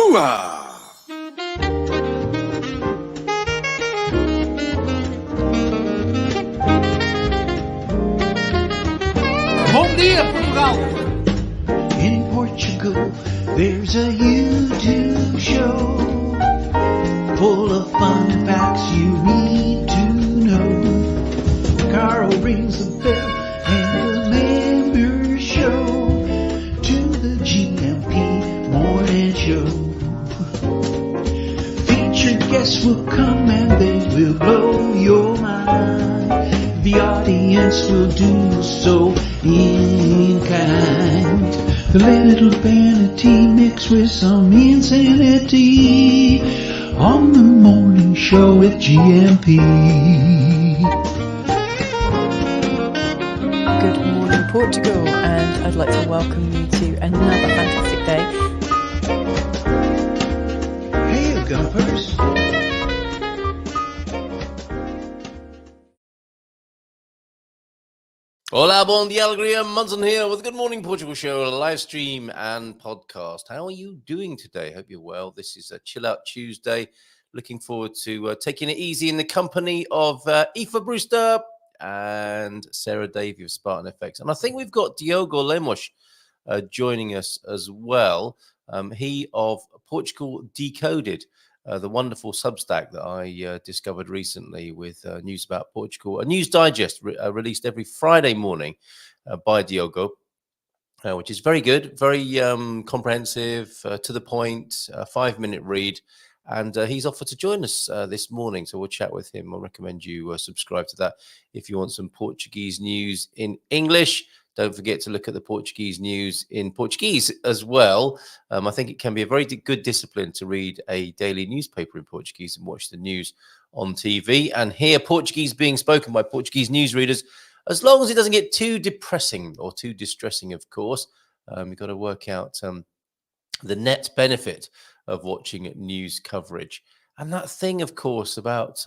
Hoo-ah! Bom dia, Portugal! In Portugal, there's a YouTube show full of fun facts you need to know. Carl rings the bell and the members show to the GMP morning show. Featured guests will come and they will blow your mind. The audience will do so in kind. The little vanity mixed with some insanity on the morning show with GMP. Good morning, Portugal, and I'd like to welcome you to another fantastic day. Hey, Gumpers. Hola, bon dia, alegria. Munson here with the Good Morning Portugal show, live stream and podcast. How are you doing today? Hope you're well. This is a Chill Out Tuesday. Looking forward to taking it easy in the company of Aoife Brewster and Sarah Davie of Spartan FX. And I think we've got Diogo Lemos joining us as well. He of Portugal Decoded, the wonderful Substack that I discovered recently with news about Portugal. A news digest released every Friday morning by Diogo, which is very good, very comprehensive, to the point, 5-minute read. And he's offered to join us this morning, so we'll chat with him. I recommend you subscribe to that if you want some Portuguese news in English. Don't forget to look at the Portuguese news in Portuguese as well. I think it can be a very good discipline to read a daily newspaper in Portuguese and watch the news on TV and hear Portuguese being spoken by Portuguese newsreaders, as long as it doesn't get too depressing or too distressing, of course. You've got to work out the net benefit of watching news coverage. And that thing, of course, about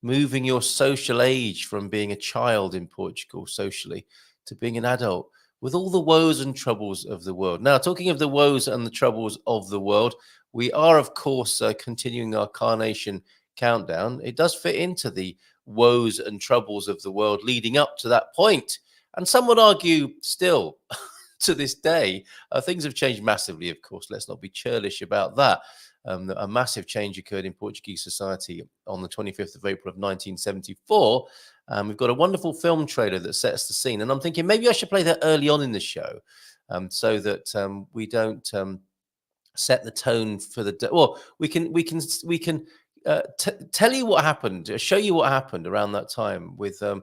moving your social age from being a child in Portugal socially to being an adult with all the woes and troubles of the world. Now, talking of the woes and the troubles of the world, we are, of course, continuing our Carnation countdown. It does fit into the woes and troubles of the world leading up to that point. And some would argue still to this day, things have changed massively, of course. Let's not be churlish about that. A massive change occurred in Portuguese society on the 25th of April of 1974. We've got a wonderful film trailer that sets the scene. And I'm thinking maybe I should play that early on in the show so that we don't set the tone for the day. Well, we can tell you what happened, show you what happened around that time with a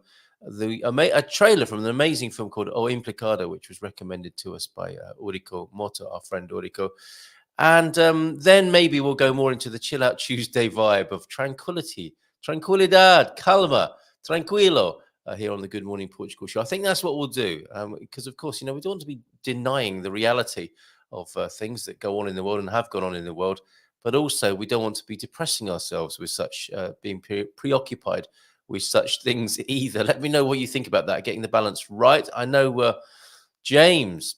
trailer from an amazing film called O Implicado, which was recommended to us by Urico Mota, our friend Urico. And then maybe we'll go more into the Chill Out Tuesday vibe of tranquility, tranquilidad, calma, tranquilo, here on the Good Morning Portugal show. I think that's what we'll do because, of course, we don't want to be denying the reality of things that go on in the world and have gone on in the world. But also, we don't want to be depressing ourselves with such being preoccupied with such things either. Let me know what you think about that, getting the balance right. I know James,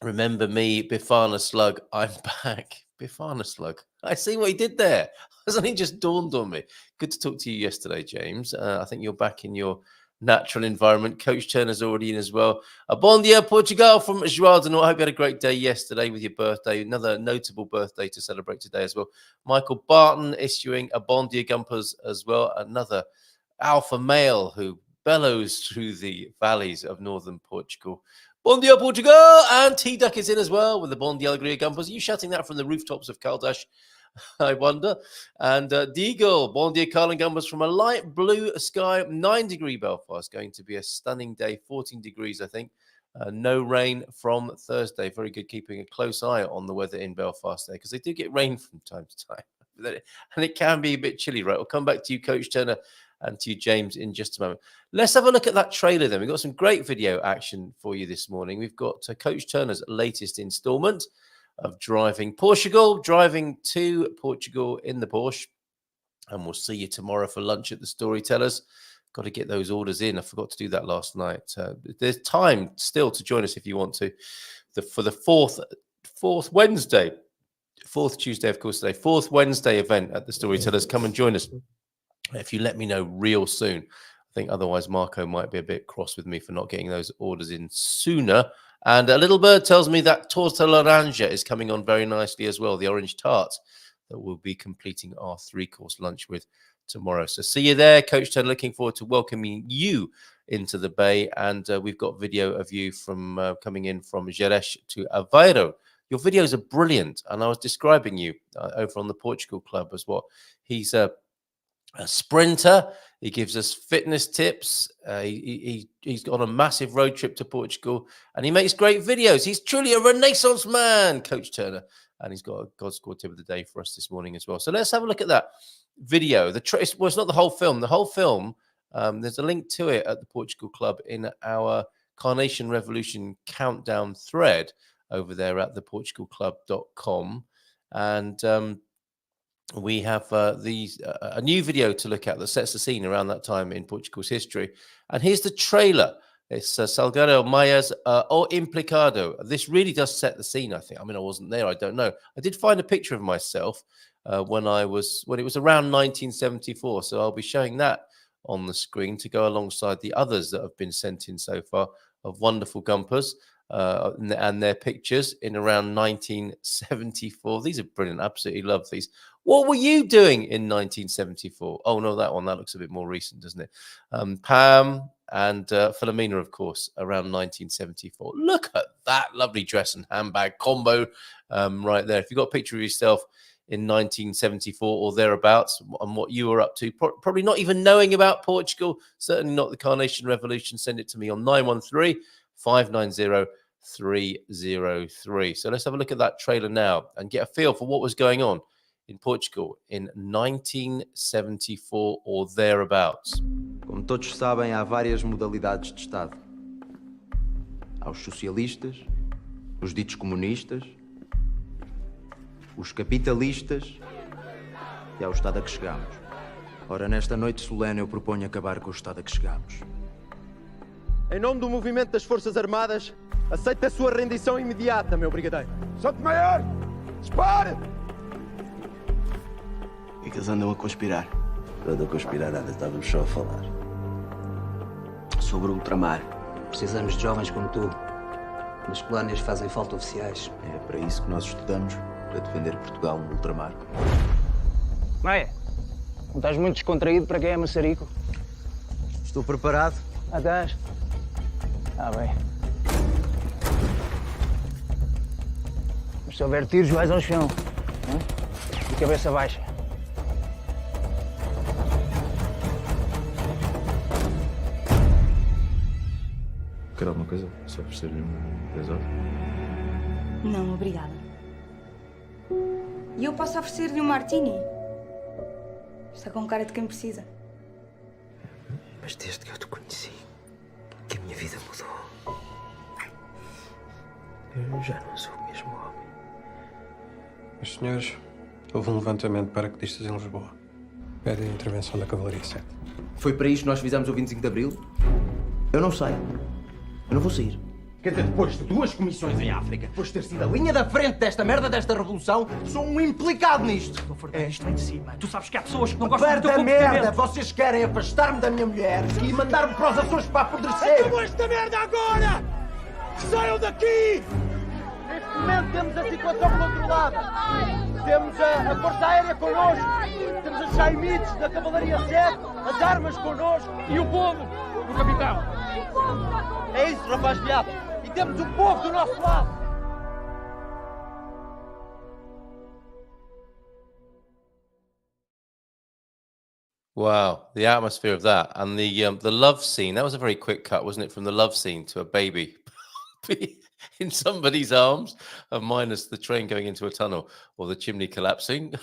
remember me, Bifana Slug, I'm back. Bifana Slug. I see what he did there. Something just dawned on me. Good to talk to you yesterday, James. I think you're back in your natural environment. Coach Turner's already in as well. A bon dia, Portugal from João de Norte. I hope you had a great day yesterday with your birthday. Another notable birthday to celebrate today as well. Michael Barton issuing a bon dia Gumpers as well. Another alpha male who bellows through the valleys of northern Portugal. Bon dia, Portugal! And T-Duck is in as well with the Bon dia Alegria Gumpers. Are you shouting that from the rooftops of Caldash? I wonder. And Deagle, Bon dia, Carl and Gumpers from a light blue sky, 9-degree Belfast. Going to be a stunning day, 14 degrees, I think. No rain from Thursday. Very good, keeping a close eye on the weather in Belfast there, because they do get rain from time to time. And it can be a bit chilly, right? We'll come back to you, Coach Turner, and to you, James, in just a moment. Let's have a look at that trailer then. We've got some great video action for you this morning. We've got Coach Turner's latest installment of driving to Portugal in the Porsche. And we'll see you tomorrow for lunch at the Storytellers. Got to get those orders in. I forgot to do that last night. There's time still to join us if you want to. For the fourth Wednesday Fourth Tuesday, of course, today. Fourth Wednesday event at the Storytellers. Come and join us. If you let me know real soon. I think otherwise Marco might be a bit cross with me for not getting those orders in sooner. And a little bird tells me that torta laranja is coming on very nicely as well, the orange tart that we'll be completing our 3-course lunch with tomorrow. So see you there, Coach Ted. Looking forward to welcoming you into the Bay. And we've got video of you from coming in from Jerez to Aveiro. Your videos are brilliant. And I was describing you over on the Portugal Club as well. He's a sprinter. He gives us fitness tips. He's got a massive road trip to Portugal, and he makes great videos. He's truly a Renaissance man, Coach Turner, and he's got a God Squad tip of the day for us this morning as well. So let's have a look at that video. Well, it's not the whole film. The whole film, there's a link to it at the Portugal Club in our Carnation Revolution countdown thread over there at theportugalclub.com, and we have a new video to look at that sets the scene around that time in Portugal's history. And here's the trailer. It's Salgado Maia's O Implicado. This really does set the scene, I think. I mean, I wasn't there. I don't know. I did find a picture of myself when it was around 1974. So I'll be showing that on the screen to go alongside the others that have been sent in so far of wonderful gumpers. And their pictures in around 1974. These are brilliant. Absolutely love these. What were you doing in 1974? Oh, no, that one. That looks a bit more recent, doesn't it? Pam and Philomena, of course, around 1974. Look at that lovely dress and handbag combo right there. If you've got a picture of yourself in 1974 or thereabouts and what you were up to, probably not even knowing about Portugal, certainly not the Carnation Revolution, send it to me on 913-590-303. So let's have a look at that trailer now and get a feel for what was going on in Portugal in 1974 or thereabouts. Como todos sabem, há várias modalidades de Estado. Há os socialistas, os ditos comunistas, os capitalistas e há o Estado a que chegamos. Ora, nesta noite solene eu proponho acabar com o Estado a que chegamos. Em nome do movimento das Forças Armadas, aceito a sua rendição imediata, meu brigadeiro. Santo Maior! Dispare! O que é que eles andam a conspirar? Não andam a conspirar nada, estávamos só a falar. Sobre o ultramar. Precisamos de jovens como tu. Nas colónias fazem falta oficiais. É para isso que nós estudamos, para defender Portugal no ultramar. Maia, não estás muito descontraído para quem é maçarico? Estou preparado. Ah, estás? Ah, bem. Mas se houver tiros, vais ao chão. Hein? De cabeça baixa. Quer alguma coisa? Só oferecer-lhe um presente? Não, obrigada. E eu posso oferecer-lhe um martini? Está com cara de quem precisa. Mas desde que eu te conheci, que a minha vida mudou. Eu já não sou o mesmo homem. Os senhores, houve um levantamento para paraquedistas em Lisboa. Pedem a intervenção da Cavalaria 7. Foi para isto que nós fizemos o 25 de Abril? Eu não sei. Eu não vou sair. Quer dizer, depois de 2 comissões em África, depois de ter sido a linha da frente desta merda, desta revolução, sou um implicado nisto. Isto vem de cima. Tu sabes que há pessoas que não gostam do teu Perda comportamento. merda! Vocês querem afastar-me da minha mulher e mandar-me para os Açores para apodrecer! Acabou esta merda agora! Saiam daqui! Neste momento temos a situação controlada. Temos a Força Aérea connosco. Temos os Chaimites da Cavalaria 7, as armas connosco. E o povo do capitão. É isso, rapaz viado. E temos o povo do nosso lado. Wow, the atmosphere of that and the love scene. That was a very quick cut, wasn't it? From the love scene to a baby in somebody's arms, minus the train going into a tunnel or the chimney collapsing.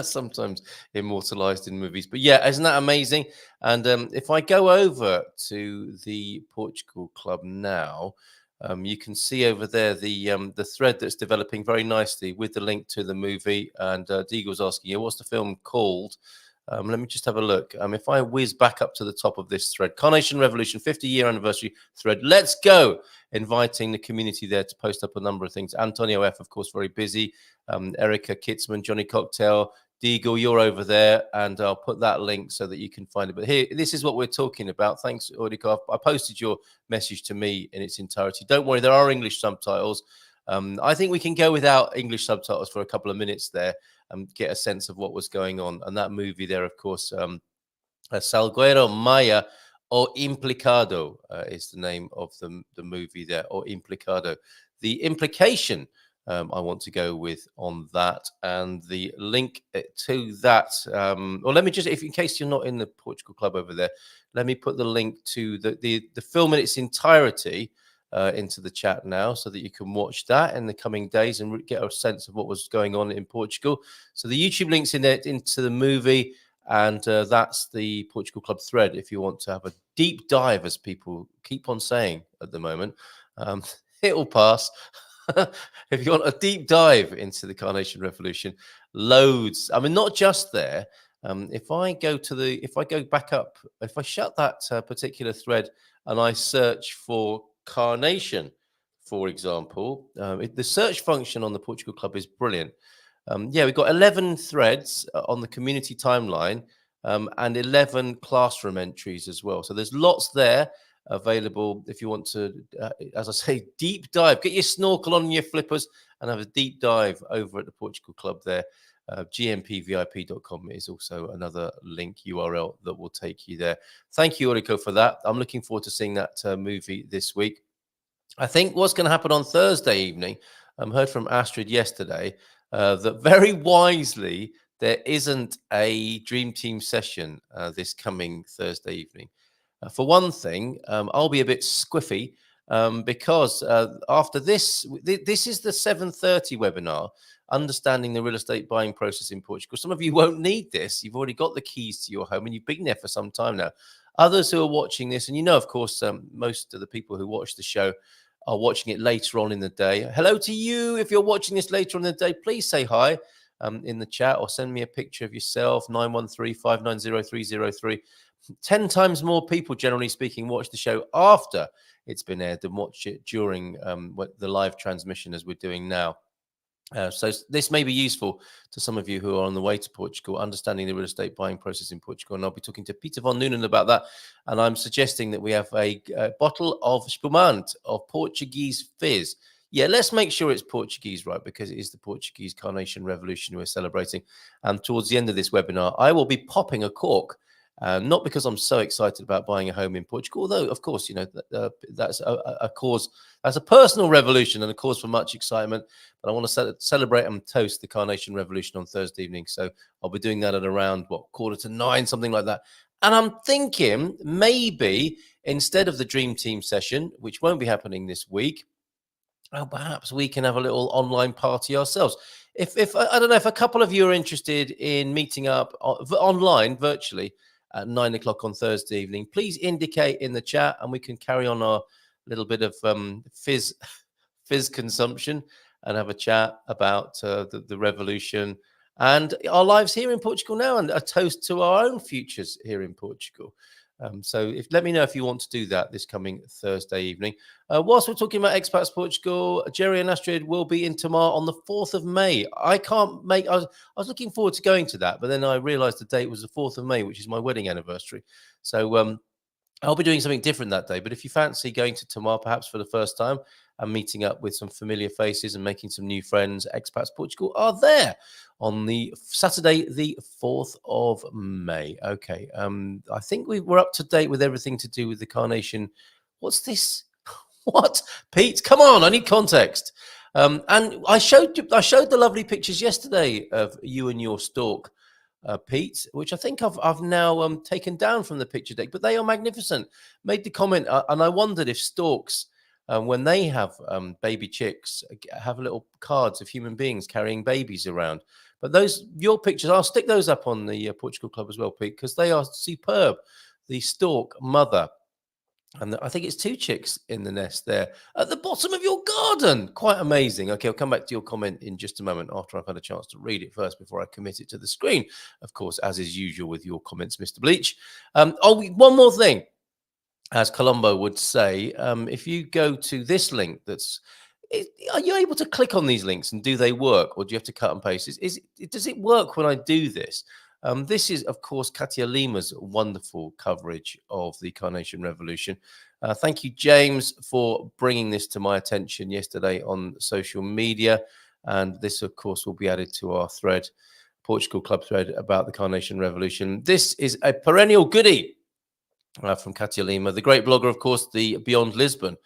Sometimes immortalized in movies. But yeah, isn't that amazing? And if I go over to the Portugal Club now, you can see over there the thread that's developing very nicely with the link to the movie. And Deagle's asking you, what's the film called? Let me just have a look. If I whiz back up to the top of this thread, Carnation Revolution 50-year anniversary thread. Let's go. Inviting the community there to post up a number of things. Antonio F, of course, very busy. Erica Kitzman, Johnny Cocktail, Deagle, you're over there, and I'll put that link so that you can find it. But here, this is what we're talking about. Thanks, Audiko. I posted your message to me in its entirety. Don't worry, there are English subtitles. I think we can go without English subtitles for a couple of minutes there and get a sense of what was going on. And that movie there, of course, Salguero Maya o Implicado is the name of the movie there, or Implicado. The implication I want to go with on that, and the link to that. Or let me just, if in case you're not in the Portugal Club over there, let me put the link to the film in its entirety into the chat now, so that you can watch that in the coming days and get a sense of what was going on in Portugal. So the YouTube links in there into the movie, and that's the Portugal Club thread if you want to have a deep dive, as people keep on saying at the moment. It'll pass. If you want a deep dive into the Carnation Revolution, loads. I mean, not just there. If I go back up, if I shut that particular thread and I search for Carnation, for example, the search function on the Portugal Club is brilliant. We've got 11 threads on the community timeline, and 11 classroom entries as well. So there's lots there available if you want to, as I say, deep dive. Get your snorkel on, your flippers, and have a deep dive over at the Portugal Club there. gmpvip.com is also another link URL that will take you there. Thank you, Aurico, for that. I'm looking forward to seeing that movie this week. I think what's going to happen on Thursday evening, I heard from Astrid yesterday that very wisely there isn't a Dream Team session this coming Thursday evening. For one thing, I'll be a bit squiffy because after this is the 7:30 webinar, Understanding the Real Estate Buying Process in Portugal. Some of you won't need this. You've already got the keys to your home and you've been there for some time now. Others who are watching this, and of course, most of the people who watch the show are watching it later on in the day. Hello to you. If you're watching this later on in the day, please say hi in the chat or send me a picture of yourself, 913-590-303. 10 times more people, generally speaking, watch the show after it's been aired than watch it during the live transmission as we're doing now. So this may be useful to some of you who are on the way to Portugal, understanding the real estate buying process in Portugal. And I'll be talking to Peter von Noonan about that. And I'm suggesting that we have a bottle of Spumante, of Portuguese fizz. Yeah, let's make sure it's Portuguese, right? Because it is the Portuguese Carnation Revolution we're celebrating. And towards the end of this webinar, I will be popping a cork. Not because I'm so excited about buying a home in Portugal, although, of course, that's a cause, that's a personal revolution and a cause for much excitement. But I want to celebrate and toast the Carnation Revolution on Thursday evening. So I'll be doing that at around, 9:15, something like that. And I'm thinking maybe instead of the Dream Team session, which won't be happening this week, perhaps we can have a little online party ourselves. If I don't know, if a couple of you are interested in meeting up online, virtually, at 9 o'clock on Thursday evening, please indicate in the chat and we can carry on our little bit of fizz consumption and have a chat about the revolution and our lives here in Portugal now, and a toast to our own futures here in Portugal. So let me know if you want to do that this coming Thursday evening. Whilst we're talking about Expats Portugal, Jerry and Astrid will be in Tamar on the 4th of May. I was looking forward to going to that, but then I realized the date was the 4th of May, which is my wedding anniversary. So I'll be doing something different that day. But if you fancy going to Tamar, perhaps for the first time, and meeting up with some familiar faces and making some new friends, Expats Portugal are there on the Saturday, the 4th of May. Okay. I think we're up to date with everything to do with the Carnation. What's this? What? Pete, come on. I need context. And I showed the lovely pictures yesterday of you and your stork, Pete, which I think I've now taken down from the picture deck, but they are magnificent. Made the comment, and I wondered if storks, when they have baby chicks, have little cards of human beings carrying babies around. But your pictures, I'll stick those up on the Portugal Club as well, Pete, because they are superb. The stork mother And I think it's 2 chicks in the nest there at the bottom of your garden. Quite amazing. Okay, I'll come back to your comment in just a moment after I've had a chance to read it first before I commit it to the screen. Of course, as is usual with your comments, Mr. Bleach. One more thing. As Colombo would say, if you go to this link are you able to click on these links and do they work, or do you have to cut and paste? Does it work when I do this? This is, of course, Katia Lima's wonderful coverage of the Carnation Revolution. Thank you, James, for bringing this to my attention yesterday on social media. And this, of course, will be added to our thread, Portugal Club thread about the Carnation Revolution. This is a perennial goodie from Katia Lima, the great blogger, of course, the Beyond Lisbon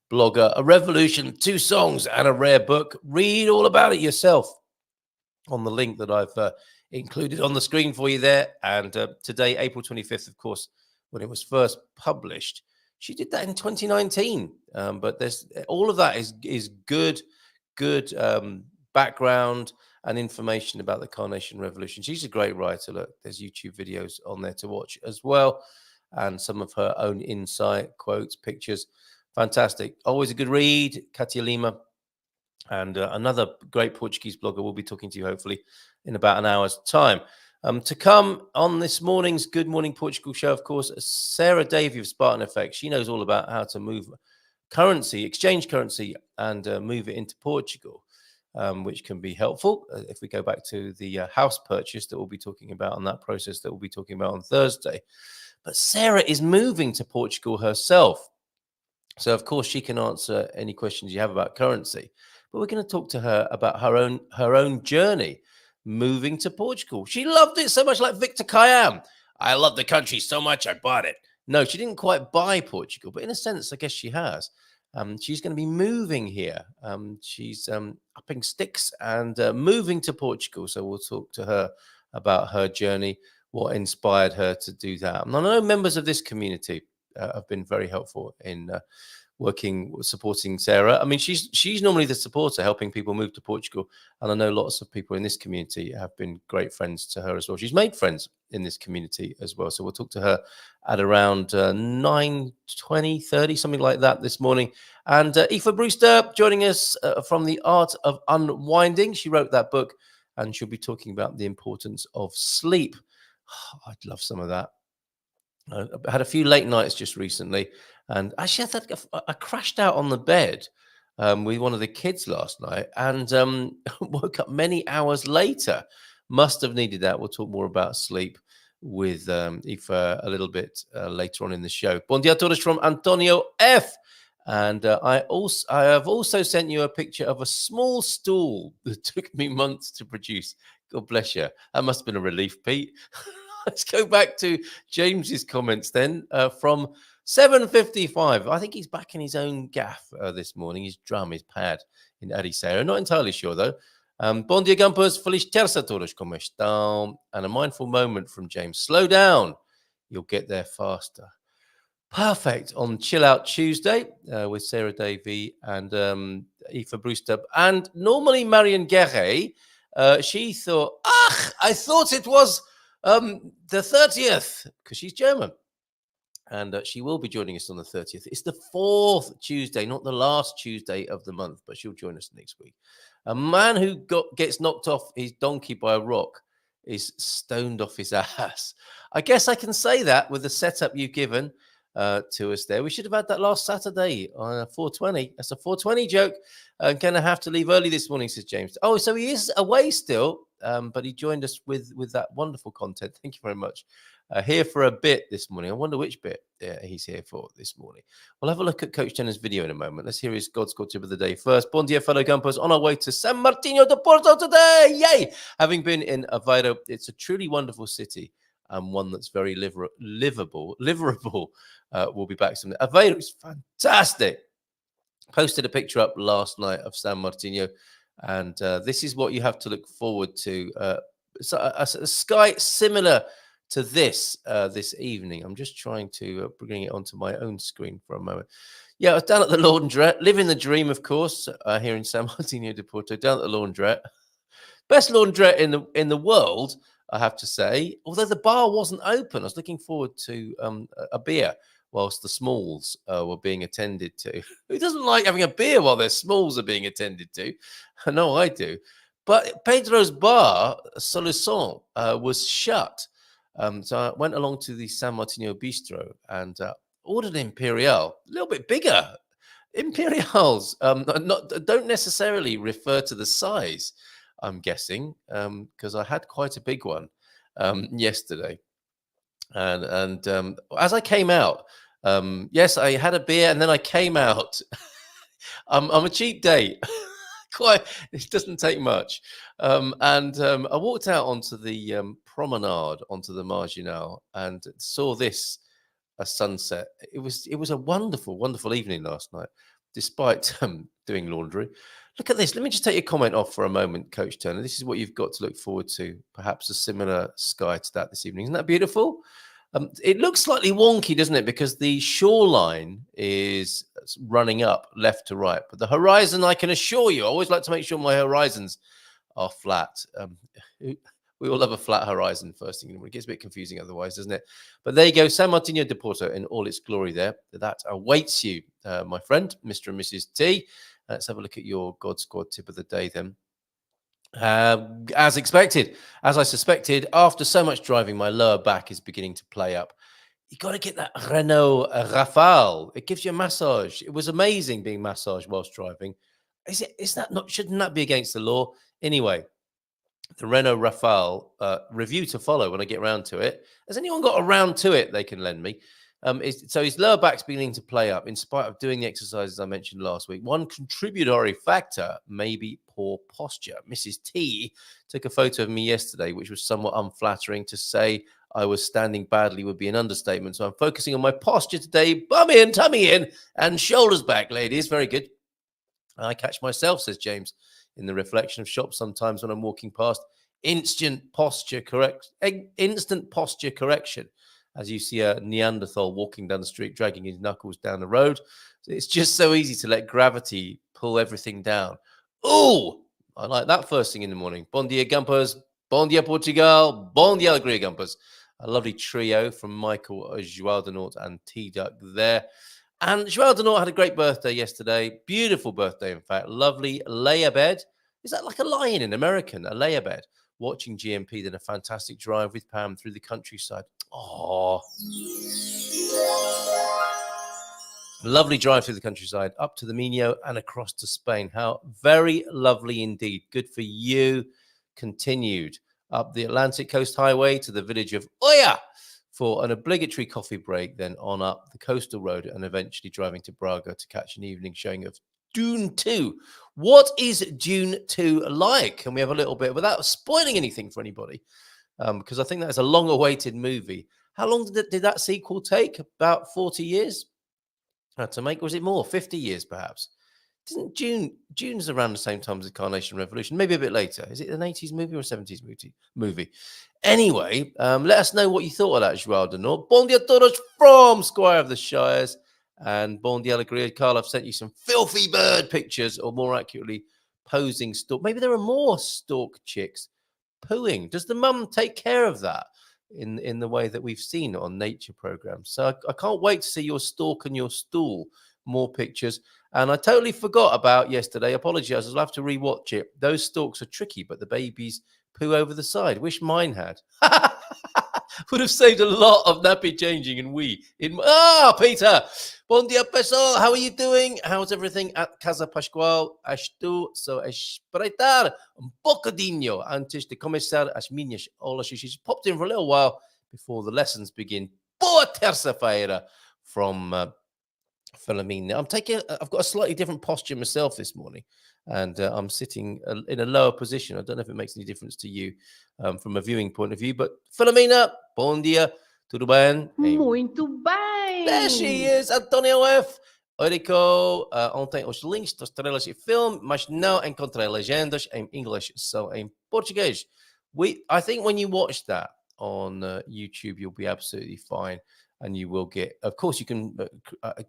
blogger, A Revolution, 2 songs and a rare book. Read all about it yourself on the link that I've included on the screen for you there. And today, April 25th, of course, when it was first published, she did that in 2019. But there's all of that is good background and information about the Carnation Revolution. She's a great writer. Look, there's YouTube videos on there to watch as well, and some of her own insight, quotes, pictures. Fantastic. Always a good read, Katia Lima. And another great Portuguese blogger will be talking to you, hopefully, in about an hour's time. To come on this morning's Good Morning Portugal show, of course, Sarah Davie of Spartan Effect. She knows all about how to move currency, exchange currency, and move it into Portugal, which can be helpful if we go back to the house purchase that we'll be talking about, and that process that we'll be talking about on Thursday. But Sarah is moving to Portugal herself. So, of course, she can answer any questions you have about currency. But we're going to talk to her about her own journey moving to Portugal. She loved it so much, like Victor Kayam. I love the country so much, I bought it. No, she didn't quite buy Portugal, but in a sense, I guess she has. She's going to be moving here. She's upping sticks and moving to Portugal. So we'll talk to her about her journey, what inspired her to do that. And I know members of this community have been very helpful in supporting Sarah. I mean, she's normally the supporter, helping people move to Portugal. And I know lots of people in this community have been great friends to her as well. She's made friends in this community as well. So we'll talk to her at around 9:20, 30, something like that this morning. And Aoife Brewster joining us from the Art of Unwinding. She wrote that book, and she'll be talking about the importance of sleep. Oh, I'd love some of that. I had a few late nights just recently, and actually I crashed out on the bed with one of the kids last night, and woke up many hours later. Must have needed that. We'll talk more about sleep with Aoife a little bit later on in the show. Bom dia a todos from Antonio F. And I have also sent you a picture of a small stool that took me months to produce. God bless you. That must have been a relief, Pete. Let's go back to James's comments then from 7:55. I think he's back in his own gaff this morning, his pad in Aoife. Not entirely sure, though. Bom dia, Gumpers. Feliz terça todos, como estão? And a mindful moment from James. Slow down. You'll get there faster. Perfect on Chill Out Tuesday with Sarah Davie and Aoife Brewster. And normally Marion Guerre, she thought, I thought it was the 30th, because she's German. And she will be joining us on the 30th. It's the 4th Tuesday, not the last Tuesday of the month, but she'll join us next week. A man who gets knocked off his donkey by a rock is stoned off his ass. I guess I can say that with the setup you've given to us there. We should have had that last Saturday on 420. That's a 420 joke. I'm going to have to leave early this morning, says James. Oh, so he is away still, but he joined us with that wonderful content. Thank you very much. Here for a bit this morning. I wonder which bit he's here for this morning. We'll have a look at Coach Jenner's video in a moment. Let's hear his God Squad tip of the day first. Bon dia, fellow Gumpers. On our way to San Martino de Porto today. Yay! Having been in Aveiro, it's a truly wonderful city and one that's very liverable. We'll be back someday. Aveiro is fantastic. Posted a picture up last night of San Martino, and this is what you have to look forward to. A sky similar to this evening. I'm just trying to bring it onto my own screen for a moment. Yeah, I was down at the laundrette, living the dream, of course, here in San Martino de Porto, down at the laundrette. Best laundrette in the world, I have to say. Although the bar wasn't open, I was looking forward to a beer whilst the smalls were being attended to. Who doesn't like having a beer while their smalls are being attended to? I know I do. But Pedro's bar, Solution, was shut. So I went along to the San Martino Bistro and ordered Imperial, a little bit bigger. Imperials don't necessarily refer to the size, I'm guessing, because I had quite a big one yesterday. And as I came out, yes, I had a beer and then I came out. I'm a cheap date. It doesn't take much. And I walked out onto the promenade, onto the Marginal, and saw this, a sunset. It was a wonderful, wonderful evening last night, despite doing laundry. Look at this. Let me just take your comment off for a moment, Coach Turner. This is what you've got to look forward to. Perhaps a similar sky to that this evening. Isn't that beautiful? It looks slightly wonky, doesn't it? Because the shoreline is running up left to right. But the horizon, I can assure you, I always like to make sure my horizons are flat. We all have a flat horizon first thing. It gets a bit confusing otherwise, doesn't it? But there you go. San Martino de Porto in all its glory there. That awaits you, my friend, Mr. and Mrs. T. Let's have a look at your God Squad tip of the day then. As expected, as I suspected, after so much driving, my lower back is beginning to play up. You got to get that Renault Rafale. It gives you a massage. It was amazing being massaged whilst driving. Shouldn't that be against the law? Anyway, the Renault Rafale review to follow when I get around to it. Has anyone got around to it they can lend me? So his lower back's beginning to play up in spite of doing the exercises I mentioned last week. One contributory factor may be poor posture. Mrs. T took a photo of me yesterday, which was somewhat unflattering. To say I was standing badly would be an understatement. So I'm focusing on my posture today. Bum in, tummy in, and shoulders back, ladies. Very good. I catch myself, says James, in the reflection of shops sometimes when I'm walking past. Instant posture correction. As you see a Neanderthal walking down the street, dragging his knuckles down the road. So it's just so easy to let gravity pull everything down. Oh, I like that first thing in the morning. Bom dia, Gumpers. Bom dia, Portugal. Bom dia, Alegria, Gumpers. A lovely trio from Michael, João de Norte, and T-Duck there. And João de Norte had a great birthday yesterday. Beautiful birthday, in fact. Lovely lay-a-bed. Is that like a lion in American? A lay-a-bed. Watching GMP, then a fantastic drive with Pam through the countryside. Oh, lovely drive through the countryside, up to the Minho and across to Spain. How very lovely indeed. Good for you. Continued up the Atlantic Coast Highway to the village of Oia for an obligatory coffee break, then on up the coastal road and eventually driving to Braga to catch an evening showing of Dune 2. What is Dune 2 like? And we have a little bit, without spoiling anything for anybody, because I think that's a long-awaited movie. How long did that sequel take? About 40 years to make? Was it more? 50 years, perhaps? Didn't June's around the same time as the Carnation Revolution? Maybe a bit later. Is it an 80s movie or a 70s movie? Anyway, let us know what you thought of that, João de Norte. Bon dia todos from Squire of the Shires. And Bon dia Alegria. Carl, I've sent you some filthy bird pictures, or more accurately, posing stork. Maybe there are more stork chicks pooing. Does the mum take care of that in the way that we've seen on nature programs? So I can't wait to see your stork and your stool. More pictures. And I totally forgot about yesterday. Apologize. I'll have to rewatch it. Those storks are tricky, but the babies poo over the side. Wish mine had. Would have saved a lot of nappy changing and wee. Peter. Bon dia, pessoal. How are you doing? How's everything at Casa Pascual? Estou só a espreitar bocadinho antes de começar as minhas aulas. She's popped in for a little while before the lessons begin. Boa terça-feira from Philomena. I've got a slightly different posture myself this morning, and I'm sitting in a lower position. I don't know if it makes any difference to you from a viewing point of view, but Philomena, bom dia, tudo bem? Muito bem! There she is, Antonio F. Eurico, ontem os links das estrelas em filme, mas não encontrei legendas em inglês, só em português. I think when you watch that on YouTube, you'll be absolutely fine. And you will get, of course, you can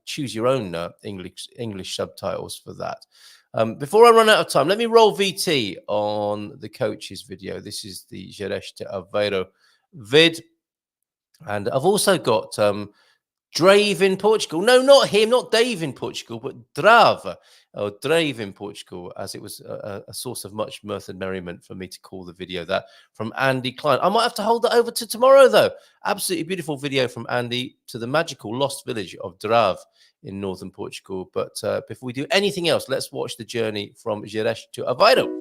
choose your own English subtitles for that. Before I run out of time, let me roll VT on the coach's video. This is the Jerez de Aveiro vid. And I've also got Drave in Portugal. No, not him, not Dave in Portugal, but Drave, or Drave in Portugal, as it was a source of much mirth and merriment for me to call the video that, from Andy Klein. I might have to hold that over to tomorrow, though. Absolutely beautiful video from Andy to the magical lost village of Drave in northern Portugal. But before we do anything else, let's watch the journey from Gerês to Aveiro.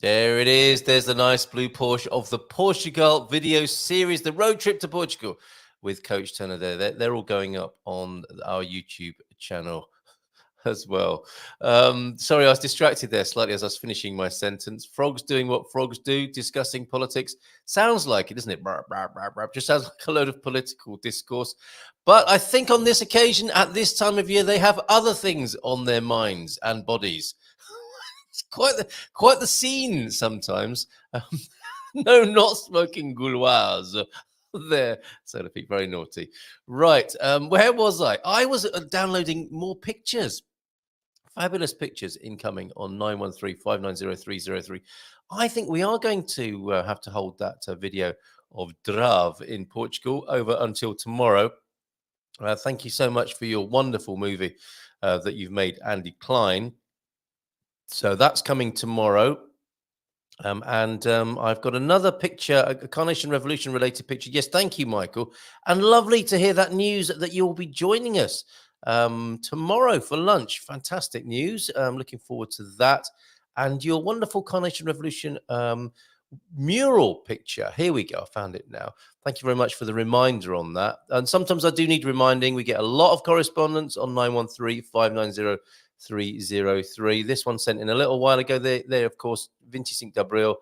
There it is. There's the nice blue Porsche of the Portugal video series, the road trip to Portugal with Coach Turner there. They're all going up on our YouTube channel as well. Sorry, I was distracted there slightly as I was finishing my sentence. Frogs doing what frogs do, discussing politics. Sounds like it, doesn't it? Brr, brr, brr, brr. Just sounds like a load of political discourse. But I think on this occasion, at this time of year, they have other things on their minds and bodies. It's quite the scene sometimes. No, not smoking gouloirs there, so to speak. Very naughty. Right, where was I? I was downloading more pictures. Fabulous pictures incoming on 913-590-303. I think we are going to have to hold that video of Drave in Portugal over until tomorrow. Thank you so much for your wonderful movie that you've made, Andy Klein. So that's coming tomorrow. I've got another picture, a Carnation Revolution related picture. Yes, thank you, Michael. And lovely to hear that news that you'll be joining us tomorrow for lunch. Fantastic news. I'm looking forward to that. And your wonderful Carnation Revolution mural picture. Here we go. I found it now. Thank you very much for the reminder on that. And sometimes I do need reminding. We get a lot of correspondence on 913-590-303. This one sent in a little while ago. There, of course, 25 de Abril,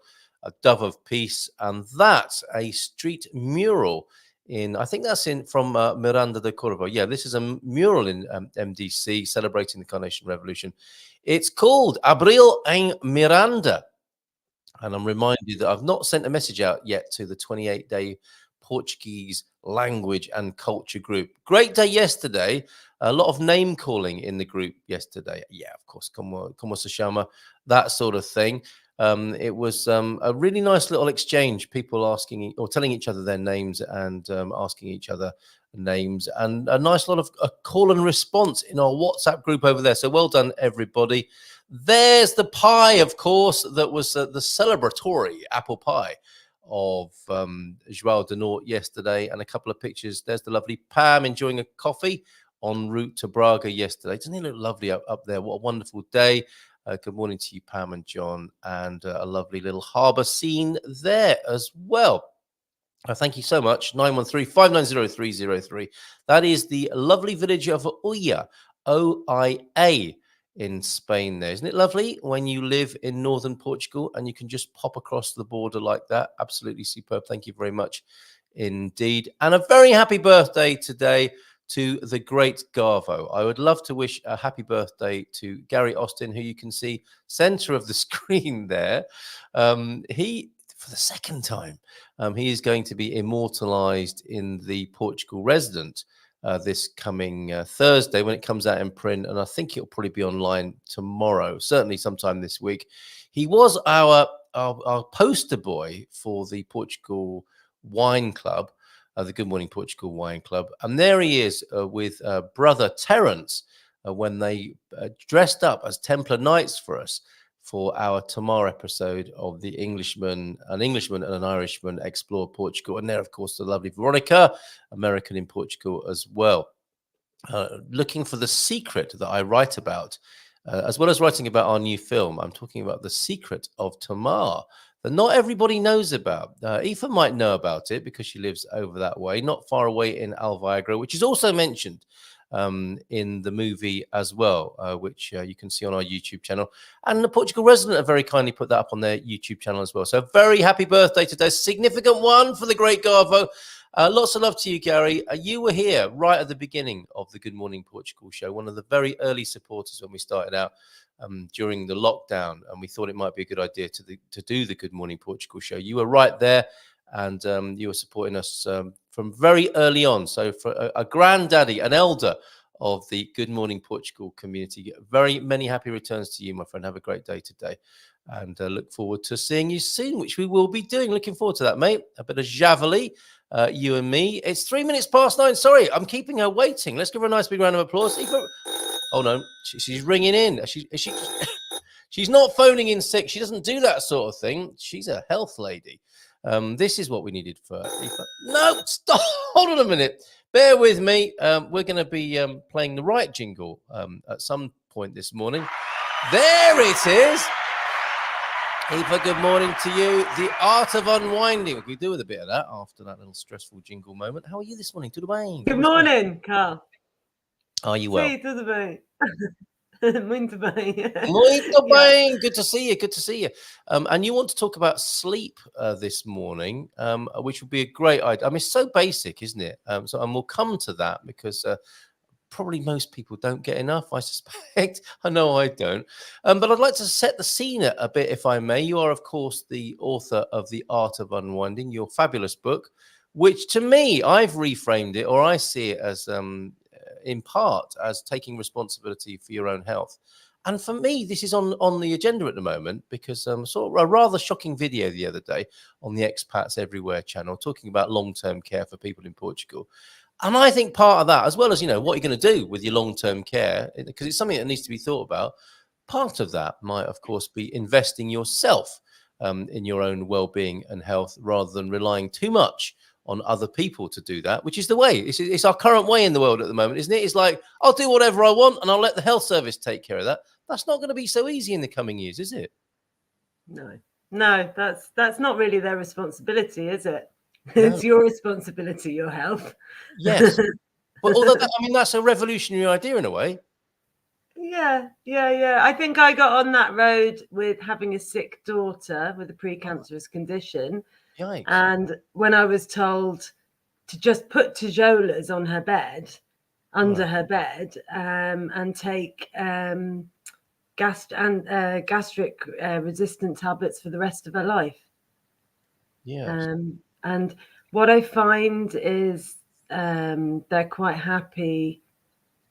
a dove of peace, and that's a street mural in, I think that's in from Miranda de Corvo. Yeah, this is a mural in MDC celebrating the Carnation Revolution. It's called Abril em Miranda, and I'm reminded that I've not sent a message out yet to the 28-day Portuguese language and culture group. Great day yesterday. A lot of name calling in the group yesterday. Yeah, of course, como se chama, that sort of thing. It was a really nice little exchange, people asking or telling each other their names and asking each other names, and a nice lot of call and response in our WhatsApp group over there. So well done, everybody. There's the pie, of course, that was the celebratory apple pie of João de Norte yesterday, and a couple of pictures. There's the lovely Pam enjoying a coffee en route to Braga yesterday. Doesn't it look lovely up there? What a wonderful day. Good morning to you, Pam and John, and a lovely little harbour scene there as well. Thank you so much. 913-590-303. That is the lovely village of Oia, O-I-A, in Spain there. Isn't it lovely when you live in northern Portugal and you can just pop across the border like that? Absolutely superb. Thank you very much indeed. And a very happy birthday today to the great Garvo. I would love to wish a happy birthday to Gary Austin, who you can see center of the screen there. He, for the second time, he is going to be immortalized in the Portugal Resident this coming Thursday when it comes out in print, and I think it'll probably be online tomorrow, certainly sometime this week. He was our poster boy for the Portugal Wine Club, the Good Morning Portugal Wine Club, and there he is with brother Terence when they dressed up as Templar Knights for us for our tomorrow episode of an Englishman and an Irishman explore Portugal. And there, of course, the lovely Veronica, American in Portugal as well. Looking for the secret that I write about, as well as writing about our new film, I'm talking about the secret of Tamar that not everybody knows about. Aoife might know about it because she lives over that way, not far away in Alvaiazere, which is also mentioned in the movie as well, which you can see on our YouTube channel. And the Portugal Resident have very kindly put that up on their YouTube channel as well. So very happy birthday today. Significant one for the great Garvo. Lots of love to you, Gary. You were here right at the beginning of the Good Morning Portugal show, one of the very early supporters when we started out during the lockdown, and we thought it might be a good idea to do the Good Morning Portugal show. You were right there, and you were supporting us from very early on. So for a granddaddy, an elder of the Good Morning Portugal community, very many happy returns to you, my friend. Have a great day today, and look forward to seeing you soon, which we will be doing. Looking forward to that, mate. A bit of javelin, you and me. It's 3 minutes past 9. Sorry, I'm keeping her waiting. Let's give her a nice big round of applause. Oh no, she's ringing in. She's not phoning in sick. She doesn't do that sort of thing. She's a health lady. This is what we needed for Aoife. No, stop. Hold on a minute. Bear with me. We're going to be playing the right jingle at some point this morning. There it is. Aoife, good morning to you. The Art of Unwinding. We do with a bit of that after that little stressful jingle moment. How are you this morning? Tudo bem? Good morning, Carl. Are you well? Sim, tudo bem. Muito bem. Muito bem. Good to see you. Good to see you. And you want to talk about sleep this morning, which would be a great idea. I mean, it's so basic, isn't it? And we'll come to that because probably most people don't get enough, I suspect. I know I don't. But I'd like to set the scene a bit, if I may. You are, of course, the author of The Art of Unwinding, your fabulous book, which to me, I've reframed it, or I see it as in part as taking responsibility for your own health. And for me, this is on the agenda at the moment because saw a rather shocking video the other day on the Expats Everywhere channel talking about long-term care for people in Portugal. And I think part of that, as well as, what you're going to do with your long-term care, because it's something that needs to be thought about, part of that might, of course, be investing yourself in your own well-being and health rather than relying too much on other people to do that, which is the way. It's our current way in the world at the moment, isn't it? It's like, I'll do whatever I want and I'll let the health service take care of that. That's not going to be so easy in the coming years, is it? No, that's not really their responsibility, is it? No. It's your responsibility, your health. Yes. But although that's a revolutionary idea in a way. Yeah. I think I got on that road with having a sick daughter with a precancerous condition. Yikes. And when I was told to just put tijolas on her bed, under her bed, and take gastric resistant tablets for the rest of her life. Yeah. And what I find is they're quite happy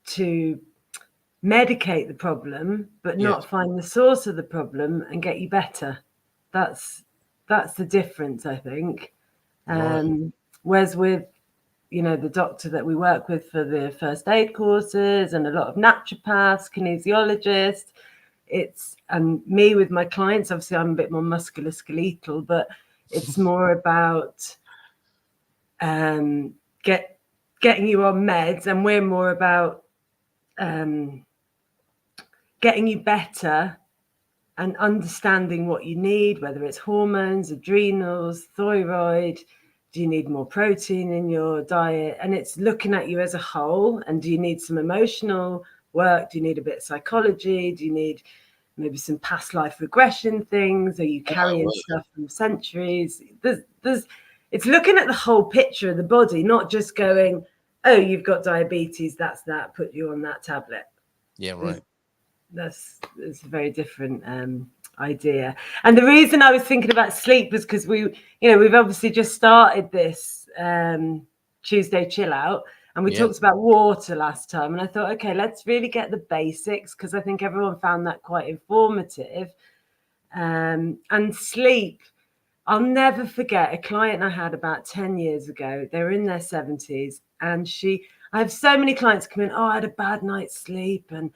to medicate the problem, but not find the source of the problem and get you better. That's the difference, I think. Whereas with, the doctor that we work with for the first aid courses and a lot of naturopaths, kinesiologists, and me with my clients, obviously I'm a bit more musculoskeletal, but it's more about getting you on meds, and we're more about getting you better and understanding what you need, whether it's hormones, adrenals, thyroid, Do you need more protein in your diet? And it's looking at you as a whole. And do you need some emotional work? Do you need a bit of psychology? Do you need maybe some past life regression things? Are you carrying stuff from centuries? It's looking at the whole picture of the body, not just going, oh, you've got diabetes, that's that, put you on that tablet. Yeah, right. It's a very different idea. And the reason I was thinking about sleep was because we've obviously just started this Tuesday chill out, and we talked about water last time, and I thought, okay, let's really get the basics, because I think everyone found that quite informative. And sleep, I'll never forget a client I had about 10 years ago. They were in their 70s, and I have so many clients come in, oh, I had a bad night's sleep, and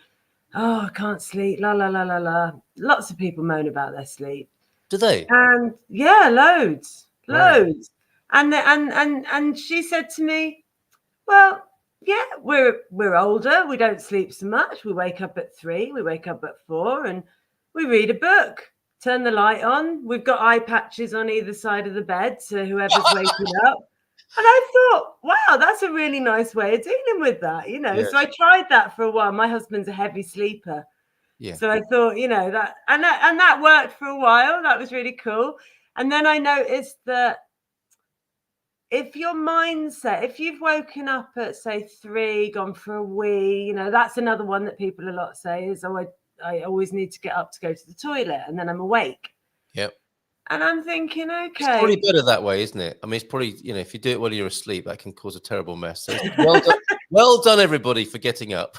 oh, I can't sleep, la, la, la, la, la. Lots of people moan about their sleep. Do they? And yeah, loads. Right. And she said to me, well, yeah, we're older. We don't sleep so much. We wake up at 3, we wake up at 4, and we read a book, turn the light on. We've got eye patches on either side of the bed, so whoever's waking up. And I thought, wow, that's a really nice way of dealing with that, So I tried that for a while. My husband's a heavy sleeper. Yeah. So I thought, that worked for a while. That was really cool. And then I noticed that if your mindset, if you've woken up at, say, 3, gone for a wee, that's another one that people a lot say is, oh, I always need to get up to go to the toilet, and then I'm awake. Yep. And I'm thinking, okay. It's probably better that way, isn't it? I mean, it's probably, if you do it while you're asleep, that can cause a terrible mess. So well done, everybody, for getting up.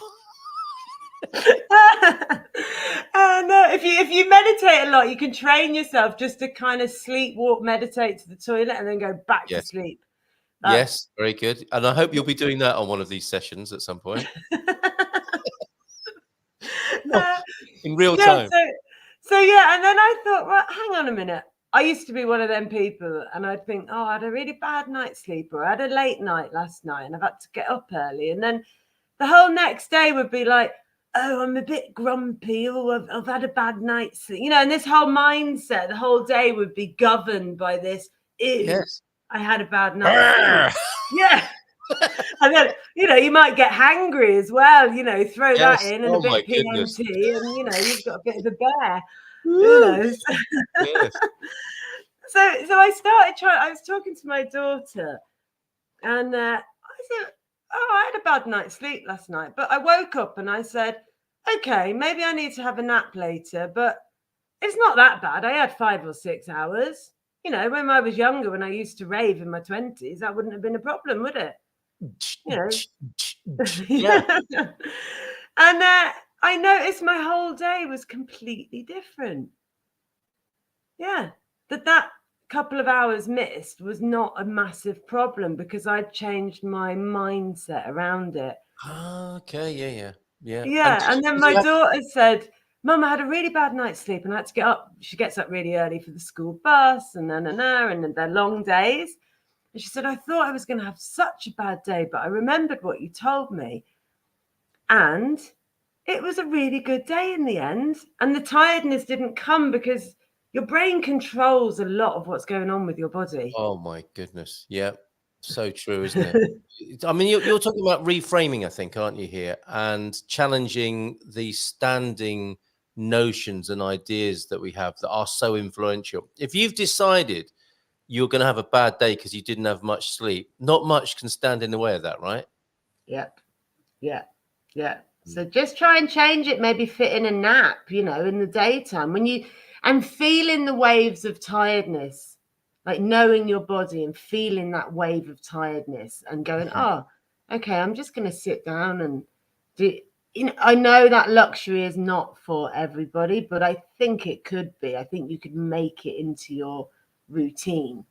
If you meditate a lot, you can train yourself just to kind of sleepwalk, meditate to the toilet, and then go back to sleep. Yes, very good. And I hope you'll be doing that on one of these sessions at some point. In real time. So yeah, and then I thought, well, hang on a minute. I used to be one of them people, and I'd think, oh, I had a really bad night's sleep, or I had a late night last night, and I've had to get up early. And then the whole next day would be like, oh, I'm a bit grumpy, or I've had a bad night's sleep. And this whole mindset, the whole day would be governed by this, I had a bad night's sleep. Yeah. And then, you might get hangry as well, throw that in, and a bit PMT, and, you've got a bit of a bear. Who knows? Yes. So I started I was talking to my daughter, and I said, oh, I had a bad night's sleep last night, but I woke up and I said, okay, maybe I need to have a nap later, but it's not that bad. I had 5 or 6 hours. When I was younger, when I used to rave in my 20s, that wouldn't have been a problem, would it? Yeah. And I noticed my whole day was completely different. Yeah, that couple of hours missed was not a massive problem because I'd changed my mindset around it. Okay, yeah. Yeah, and then my daughter said, Mum, I had a really bad night's sleep and I had to get up. She gets up really early for the school bus and then they're long days. And she said, I thought I was going to have such a bad day, but I remembered what you told me. And it was a really good day in the end. And the tiredness didn't come because your brain controls a lot of what's going on with your body. Oh, my goodness. Yeah, so true, isn't it? I mean, you're talking about reframing, I think, aren't you, here? And challenging the standing notions and ideas that we have that are so influential. If you've decided you're going to have a bad day because you didn't have much sleep, not much can stand in the way of that, right? Yeah. So just try and change it, maybe fit in a nap, in the daytime and feeling the waves of tiredness, like knowing your body and feeling that wave of tiredness and going, oh, okay, I'm just going to sit down and do. I know that luxury is not for everybody, but I think it could be. I think you could make it into your routine.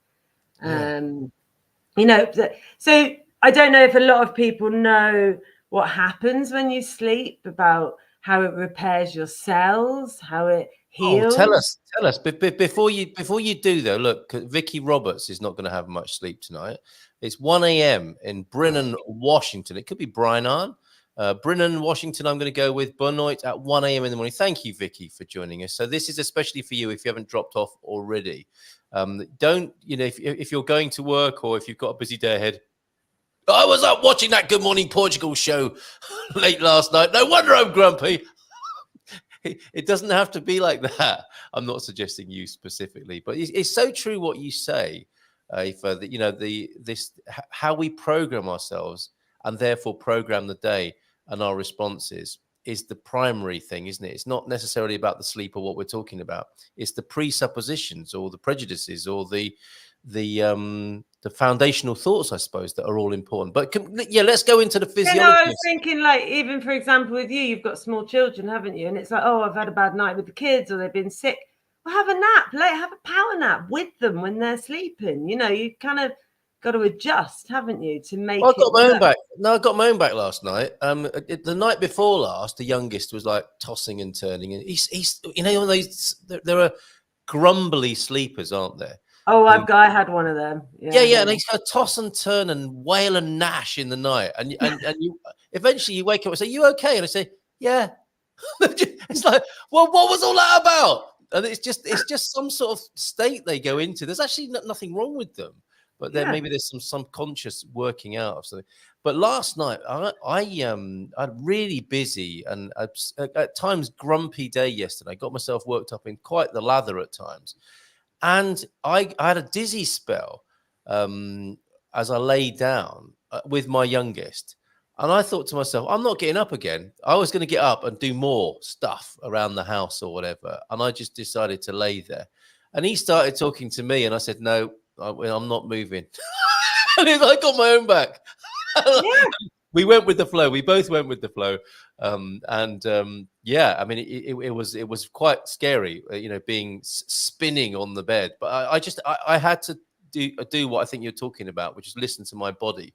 Yeah. So I don't know if a lot of people know what happens when you sleep, about how it repairs your cells, how it heals. Tell us. Before you do though, look, Vicky Roberts is not going to have much sleep tonight. It's 1 a.m. in Brennan, Washington. It could be Bryan. Brennan, Washington, I'm going to go with Benoit at 1 a.m. in the morning. Thank you, Vicky, for joining us. So this is especially for you if you haven't dropped off already. Don't, if you're going to work or if you've got a busy day ahead, I was up watching that Good Morning Portugal show late last night. No wonder I'm grumpy. It doesn't have to be like that. I'm not suggesting you specifically, but it's so true what you say, Aoife, that, how we program ourselves and therefore program the day and our responses is the primary thing, isn't it? It's not necessarily about the sleep or what we're talking about. It's the presuppositions or the prejudices or the foundational thoughts, I suppose, that are all important. But let's go into the physiology. I was thinking, like, even for example, with you've got small children, haven't you? And it's like, oh, I've had a bad night with the kids or they've been sick. Well, have a nap, have a power nap with them when they're sleeping. You kind of got to adjust, haven't you, to make I got my own back. No, I got my own back last night. The night before last, the youngest was like tossing and turning, and he's there are grumbly sleepers, aren't there? Oh, I had one of them. Yeah, and he's going to toss and turn and wail and gnash in the night, and you eventually you wake up and say, "You okay?" And I say, "Yeah." It's like, well, what was all that about? And it's just some sort of state they go into. There's actually nothing wrong with them. But then maybe there's some subconscious working out of something. But last night, I really busy and at times grumpy day yesterday. I got myself worked up in quite the lather at times. And I had a dizzy spell as I lay down with my youngest. And I thought to myself, I'm not getting up again. I was going to get up and do more stuff around the house or whatever. And I just decided to lay there. And he started talking to me and I said, no, I'm not moving. I got my own back. We went with the flow. We both went with the flow. I mean, it was quite scary, being spinning on the bed. But I had to do what I think you're talking about, which is listen to my body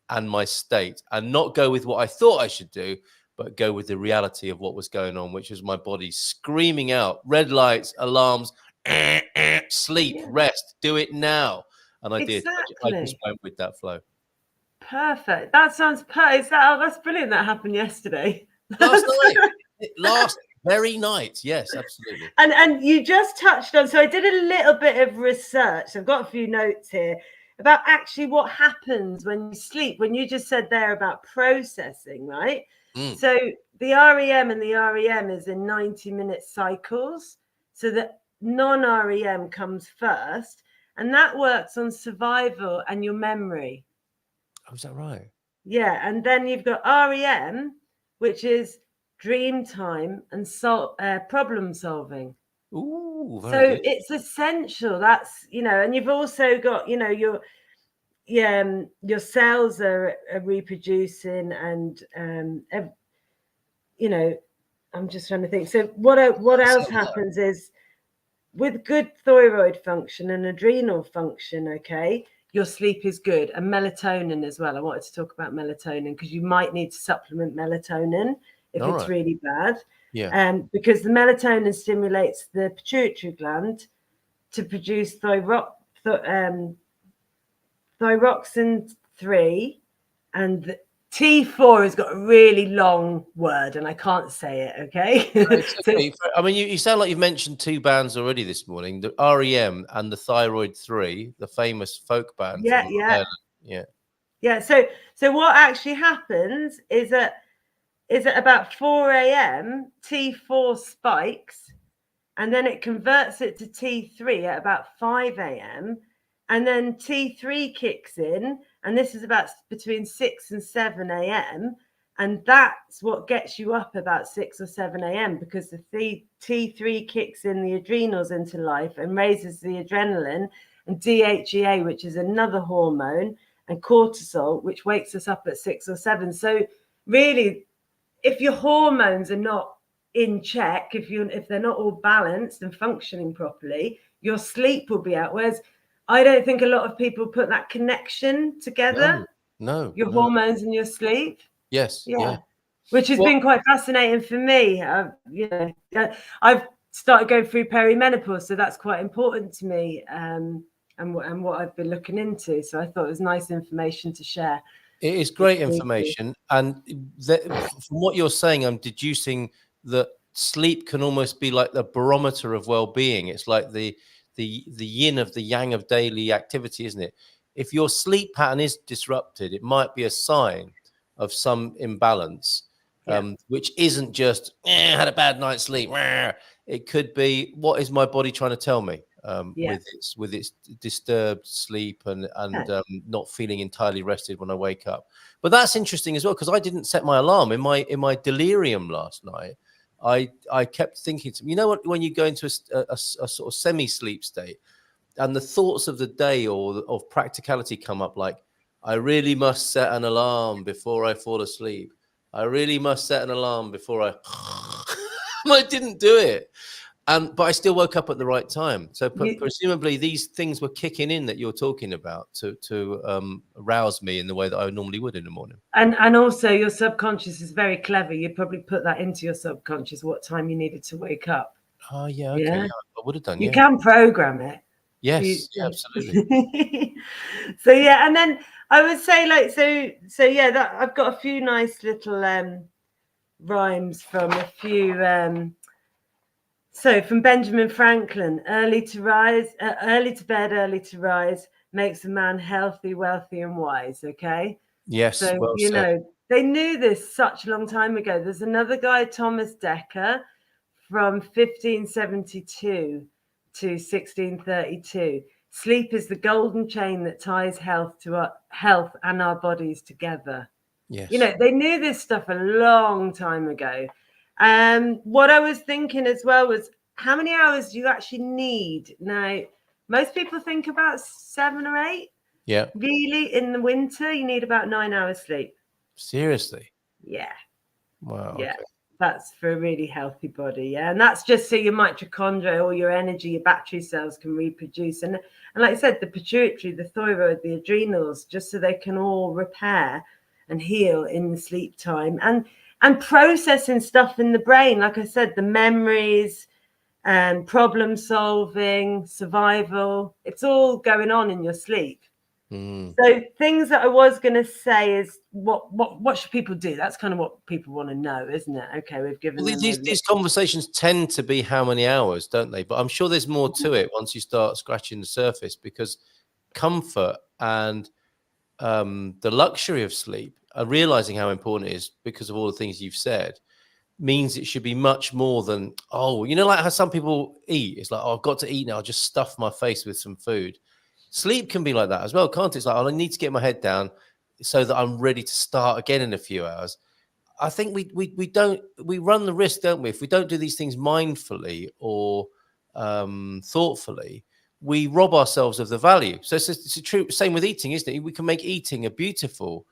and my state and not go with what I thought I should do, but go with the reality of what was going on, which was my body screaming out, red lights, alarms, sleep, rest, do it now. And I did. I just went with that flow. Perfect. That sounds perfect. That's brilliant. That happened yesterday. Last very night. Yes, absolutely. And you just touched on, so I did a little bit of research. I've got a few notes here about actually what happens when you sleep, when you just said there about processing, right? So the REM and the REM is in 90-minute cycles. So the non-REM comes first, and that works on survival and your memory. Oh, is that right? Yeah, and then you've got REM, which is dream time and problem solving. Ooh, so good. It's essential. That's and you've also got your cells are reproducing, and I'm just trying to think. So what else happens is with good thyroid function and adrenal function, okay, your sleep is good, and melatonin as well. I wanted to talk about melatonin because you might need to supplement melatonin if it's really bad. Yeah. Because the melatonin stimulates the pituitary gland to produce thyroxine 3, and T4 has got a really long word and I can't say it, okay? Okay. I mean, you sound like you've mentioned two bands already this morning, the REM and the Thyroid 3, the famous folk band. Yeah. So what actually happens is at about 4 a.m, T4 spikes, and then it converts it to T3 at about 5 a.m, and then T3 kicks in, and this is about between 6 and 7 a.m. And that's what gets you up about 6 or 7 a.m. because the T3 kicks in the adrenals into life and raises the adrenaline, and DHEA, which is another hormone, and cortisol, which wakes us up at 6 or 7. So really, if your hormones are not in check, if they're not all balanced and functioning properly, your sleep will be out. Whereas I don't think a lot of people put that connection together. No. Your hormones and your sleep. Yes. Yeah. Which has been quite fascinating for me. I've started going through perimenopause, so that's quite important to me, and what I've been looking into. So I thought it was nice information to share. It is great information, and from what you're saying, I'm deducing that sleep can almost be like the barometer of well-being. It's like the yin of the yang of daily activity, isn't it? If your sleep pattern is disrupted, it might be a sign of some imbalance, which isn't just had a bad night's sleep. It could be, what is my body trying to tell me? With its disturbed sleep and not feeling entirely rested when I wake up. But that's interesting as well, because I didn't set my alarm in my delirium last night. I kept thinking to me, you know what, when you go into a sort of semi-sleep state and the thoughts of the day or of practicality come up, like, I really must set an alarm before I fall asleep. I really must set an alarm before I didn't do it. But I still woke up at the right time. So presumably these things were kicking in that you're talking about to arouse me in the way that I normally would in the morning. And also your subconscious is very clever. You probably put that into your subconscious what time you needed to wake up. Oh, yeah. Okay. Yeah, I would have done. You can program it. Yes, absolutely. So, yeah. And then I would say, like, so yeah, that I've got a few nice little rhymes from a few so from Benjamin Franklin: early to bed, early to rise makes a man healthy, wealthy, and wise. Okay. Yes. So, well you said. know, they knew this such a long time ago. There's another guy, Thomas Dekker, from 1572 to 1632. Sleep is the golden chain that ties health to our health and our bodies together. Yes. You know, they knew this stuff a long time ago. What I was thinking as well was, how many hours do you actually need? Now, most people think about 7 or 8. Yeah. Really, in the winter, you need about 9 hours sleep. Seriously? Yeah. Wow. Yeah. Okay. That's for a really healthy body. Yeah. And that's just so your mitochondria, all your energy, your battery cells can reproduce. And like I said, the pituitary, the thyroid, the adrenals, just so they can all repair and heal in the sleep time. And processing stuff in the brain, like I said, the memories and problem solving, survival, it's all going on in your sleep. So things that I was going to say is what should people do? That's kind of what people want to know, isn't it? Okay, we've given them these conversations tend to be how many hours, don't they? But I'm sure there's more to it once you start scratching the surface, because comfort and the luxury of sleep, realizing how important it is because of all the things you've said, means it should be much more than, you know, like how some people eat. It's like, I've got to eat now. I'll just stuff my face with some food. Sleep can be like that as well, can't it? It's like, I need to get my head down so that I'm ready to start again in a few hours. I think we run the risk, don't we? If we don't do these things mindfully or thoughtfully, we rob ourselves of the value. So it's a true same with eating, isn't it? We can make eating a beautiful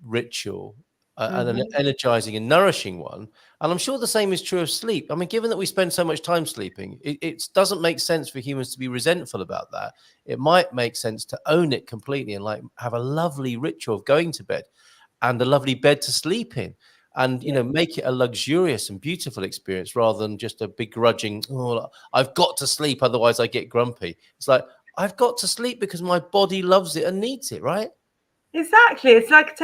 ritual and an energizing and nourishing one. And I'm sure the same is true of sleep. I mean, given that we spend so much time sleeping, it doesn't make sense for humans to be resentful about that. It might make sense to own it completely and like have a lovely ritual of going to bed and a lovely bed to sleep in, and you know, make it a luxurious and beautiful experience rather than just a begrudging, I've got to sleep, otherwise I get grumpy. It's like, I've got to sleep because my body loves it and needs it, right? Exactly. It's like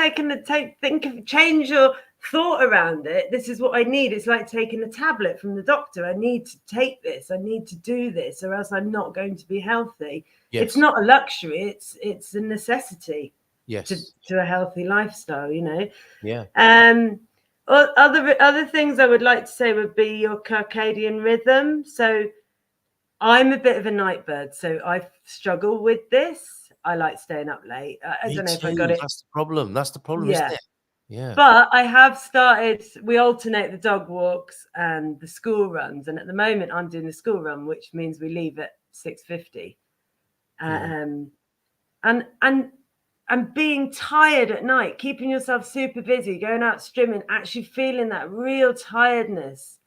change your thought around it. This is what I need. It's like taking a tablet from the doctor. I need to take this. I need to do this, or else I'm not going to be healthy. Yes. It's not a luxury. It's a necessity. Yes. To a healthy lifestyle, you know. Yeah. Other things I would like to say would be your circadian rhythm. So I'm a bit of a night bird, so I struggle with this. I like staying up late. I don't know if I got it. That's the problem. That's the problem, isn't it? Yeah. But I have started, we alternate the dog walks and the school runs. And at the moment I'm doing the school run, which means we leave at 6:50. And being tired at night, keeping yourself super busy, going out streaming, actually feeling that real tiredness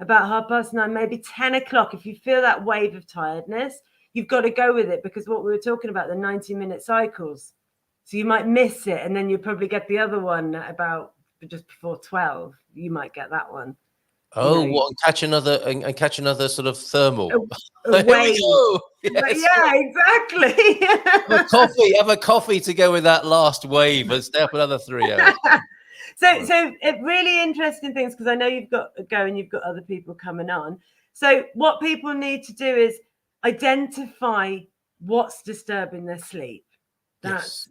about 9:30, maybe 10 o'clock. If you feel that wave of tiredness, you've got to go with it, because what we were talking about, the 90-minute cycles. So you might miss it, and then you'll probably get the other one at about just before 12. You might get that one. Oh, what? And catch another sort of thermal. A Here we wave. go. Yes. Yeah, exactly. Have a coffee to go with that last wave and stay up another 3 hours. So it really interesting things, because I know you've got to go and you've got other people coming on. So what people need to do is identify what's disturbing their sleep. That's,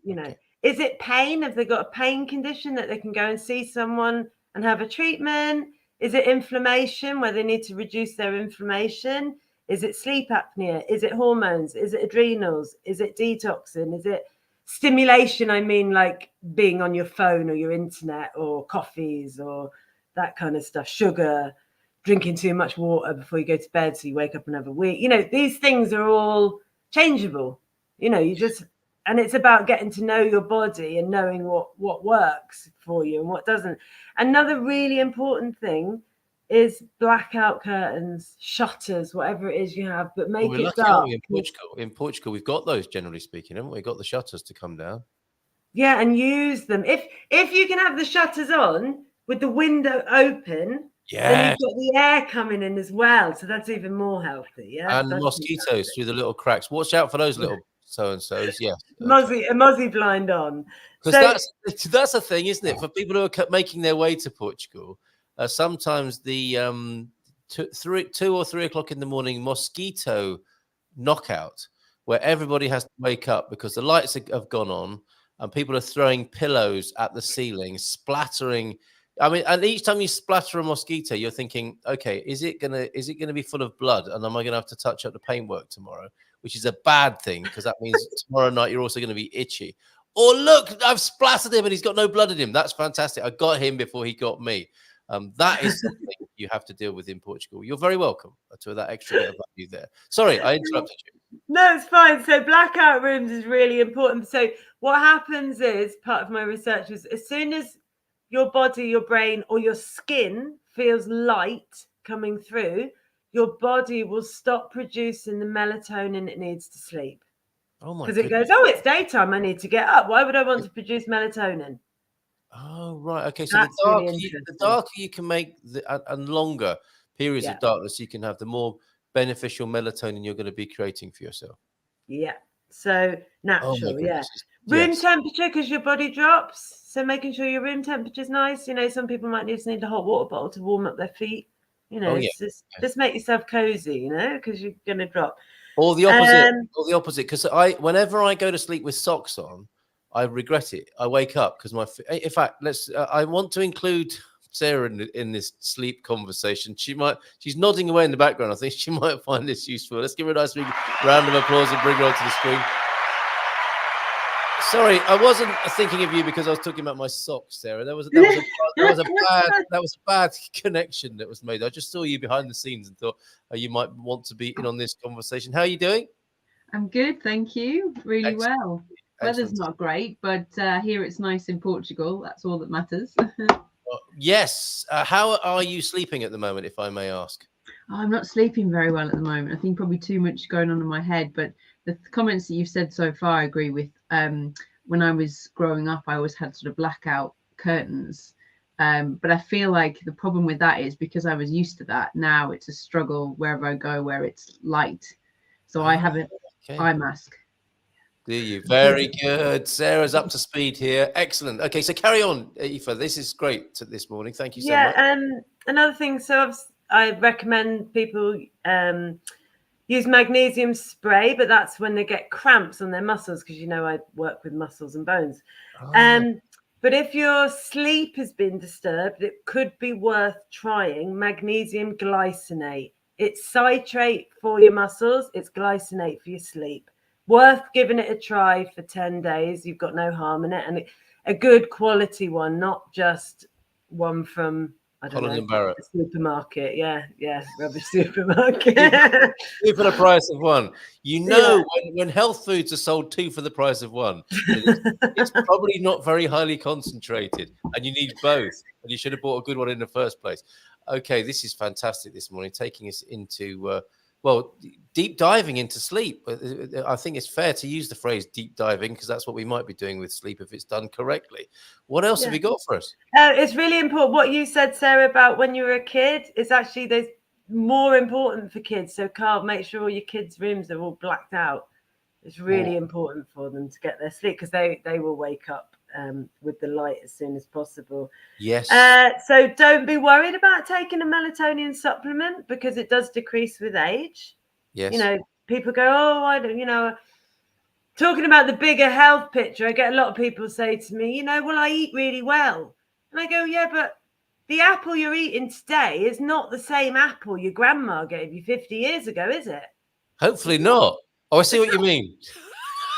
is it pain? Have they got a pain condition that they can go and see someone and have a treatment? Is it inflammation, where they need to reduce their inflammation? Is it sleep apnea? Is it hormones? Is it adrenals? Is it detoxing? Is it stimulation? I mean, like being on your phone or your internet or coffees or that kind of stuff. Sugar, drinking too much water before you go to bed so you wake up and have a wee. These things are all changeable. And it's about getting to know your body and knowing what works for you and what doesn't. Another really important thing is blackout curtains, shutters, whatever it is you have, but make it dark. In Portugal, we've got those, generally speaking, haven't we? Got the shutters to come down. Yeah, and use them. If you can have the shutters on with the window open, then you've got the air coming in as well. So that's even more healthy. Yeah. And mosquitoes through the little cracks. Watch out for those little so-and-sos. Yeah. Mozzie blind on. Because that's the thing, isn't it? For people who are making their way to Portugal, sometimes the 2 or 3 o'clock in the morning mosquito knockout, where everybody has to wake up because the lights have gone on and people are throwing pillows at the ceiling, splattering. I mean, and each time you splatter a mosquito, you're thinking, okay, is it gonna be full of blood, and am I gonna have to touch up the paintwork tomorrow? Which is a bad thing, because that means tomorrow night you're also going to be itchy. Or look, I've splattered him and he's got no blood in him. That's fantastic. I got him before he got me. That is something you have to deal with in Portugal. You're very welcome to that extra bit of value there. Sorry, I interrupted you. No, it's fine. So blackout rooms is really important. So what happens is, part of my research was, as soon as your body, your brain, or your skin feels light coming through, your body will stop producing the melatonin it needs to sleep. Oh my! Because it goes, it's daytime, I need to get up. Why would I want to produce melatonin? Oh, right. Okay, so the darker you can make and longer periods of darkness you can have, the more beneficial melatonin you're going to be creating for yourself. Yeah. So natural, Room temperature, because your body drops. So making sure your room temperature is nice. Some people might just need a hot water bottle to warm up their feet. Just make yourself cozy, because you're going to drop. Or the opposite. Because whenever I go to sleep with socks on, I regret it. I wake up because in fact, I want to include Sarah in this sleep conversation. She's nodding away in the background. I think she might find this useful. Let's give her a nice big round of applause and bring her onto the screen. Sorry, I wasn't thinking of you because I was talking about my socks, Sarah. That was a bad connection that was made. I just saw you behind the scenes and thought you might want to be in on this conversation. How are you doing? I'm good, thank you. Really Excellent. Well. Weather's not great, but here it's nice in Portugal. That's all that matters. Yes. How are you sleeping at the moment, if I may ask? I'm not sleeping very well at the moment. I think probably too much going on in my head, but the comments that you've said so far, I agree with. When I was growing up, I always had sort of blackout curtains. But I feel like the problem with that is because I was used to that. Now it's a struggle wherever I go where it's light. So I have an eye mask. Do you? Very good. Sarah's up to speed here. Excellent. Okay, so carry on, Aoife. This is great this morning. Thank you so much. Another thing, so I recommend people use magnesium spray, but that's when they get cramps on their muscles, because I work with muscles and bones. But if your sleep has been disturbed, it could be worth trying magnesium glycinate. It's citrate for your muscles. It's glycinate for your sleep. Worth giving it a try for 10 days. You've got no harm in it. And a good quality one, not just one from, I don't know, a supermarket. Yeah, rubbish supermarket. Two for the price of one. When health foods are sold 2 for the price of 1, it's probably not very highly concentrated, and you need both. And you should have bought a good one in the first place. Okay, this is fantastic this morning, taking us into well, deep diving into sleep. I think it's fair to use the phrase deep diving because that's what we might be doing with sleep if it's done correctly. What else have you got for us? It's really important. What you said, Sarah, about when you were a kid is actually there's more important for kids. So, Carl, make sure all your kids' rooms are all blacked out. It's really important for them to get their sleep because they will wake up with the light as soon as possible. Yes. So don't be worried about taking a melatonin supplement because it does decrease with age. Yes. You know, people go, oh, I don't, you know, talking about the bigger health picture, I get a lot of people say to me, you know, well, I eat really well. And I go, yeah, but the apple you're eating today is not the same apple your grandma gave you 50 years ago, is it? Hopefully not. Oh, I see what you mean.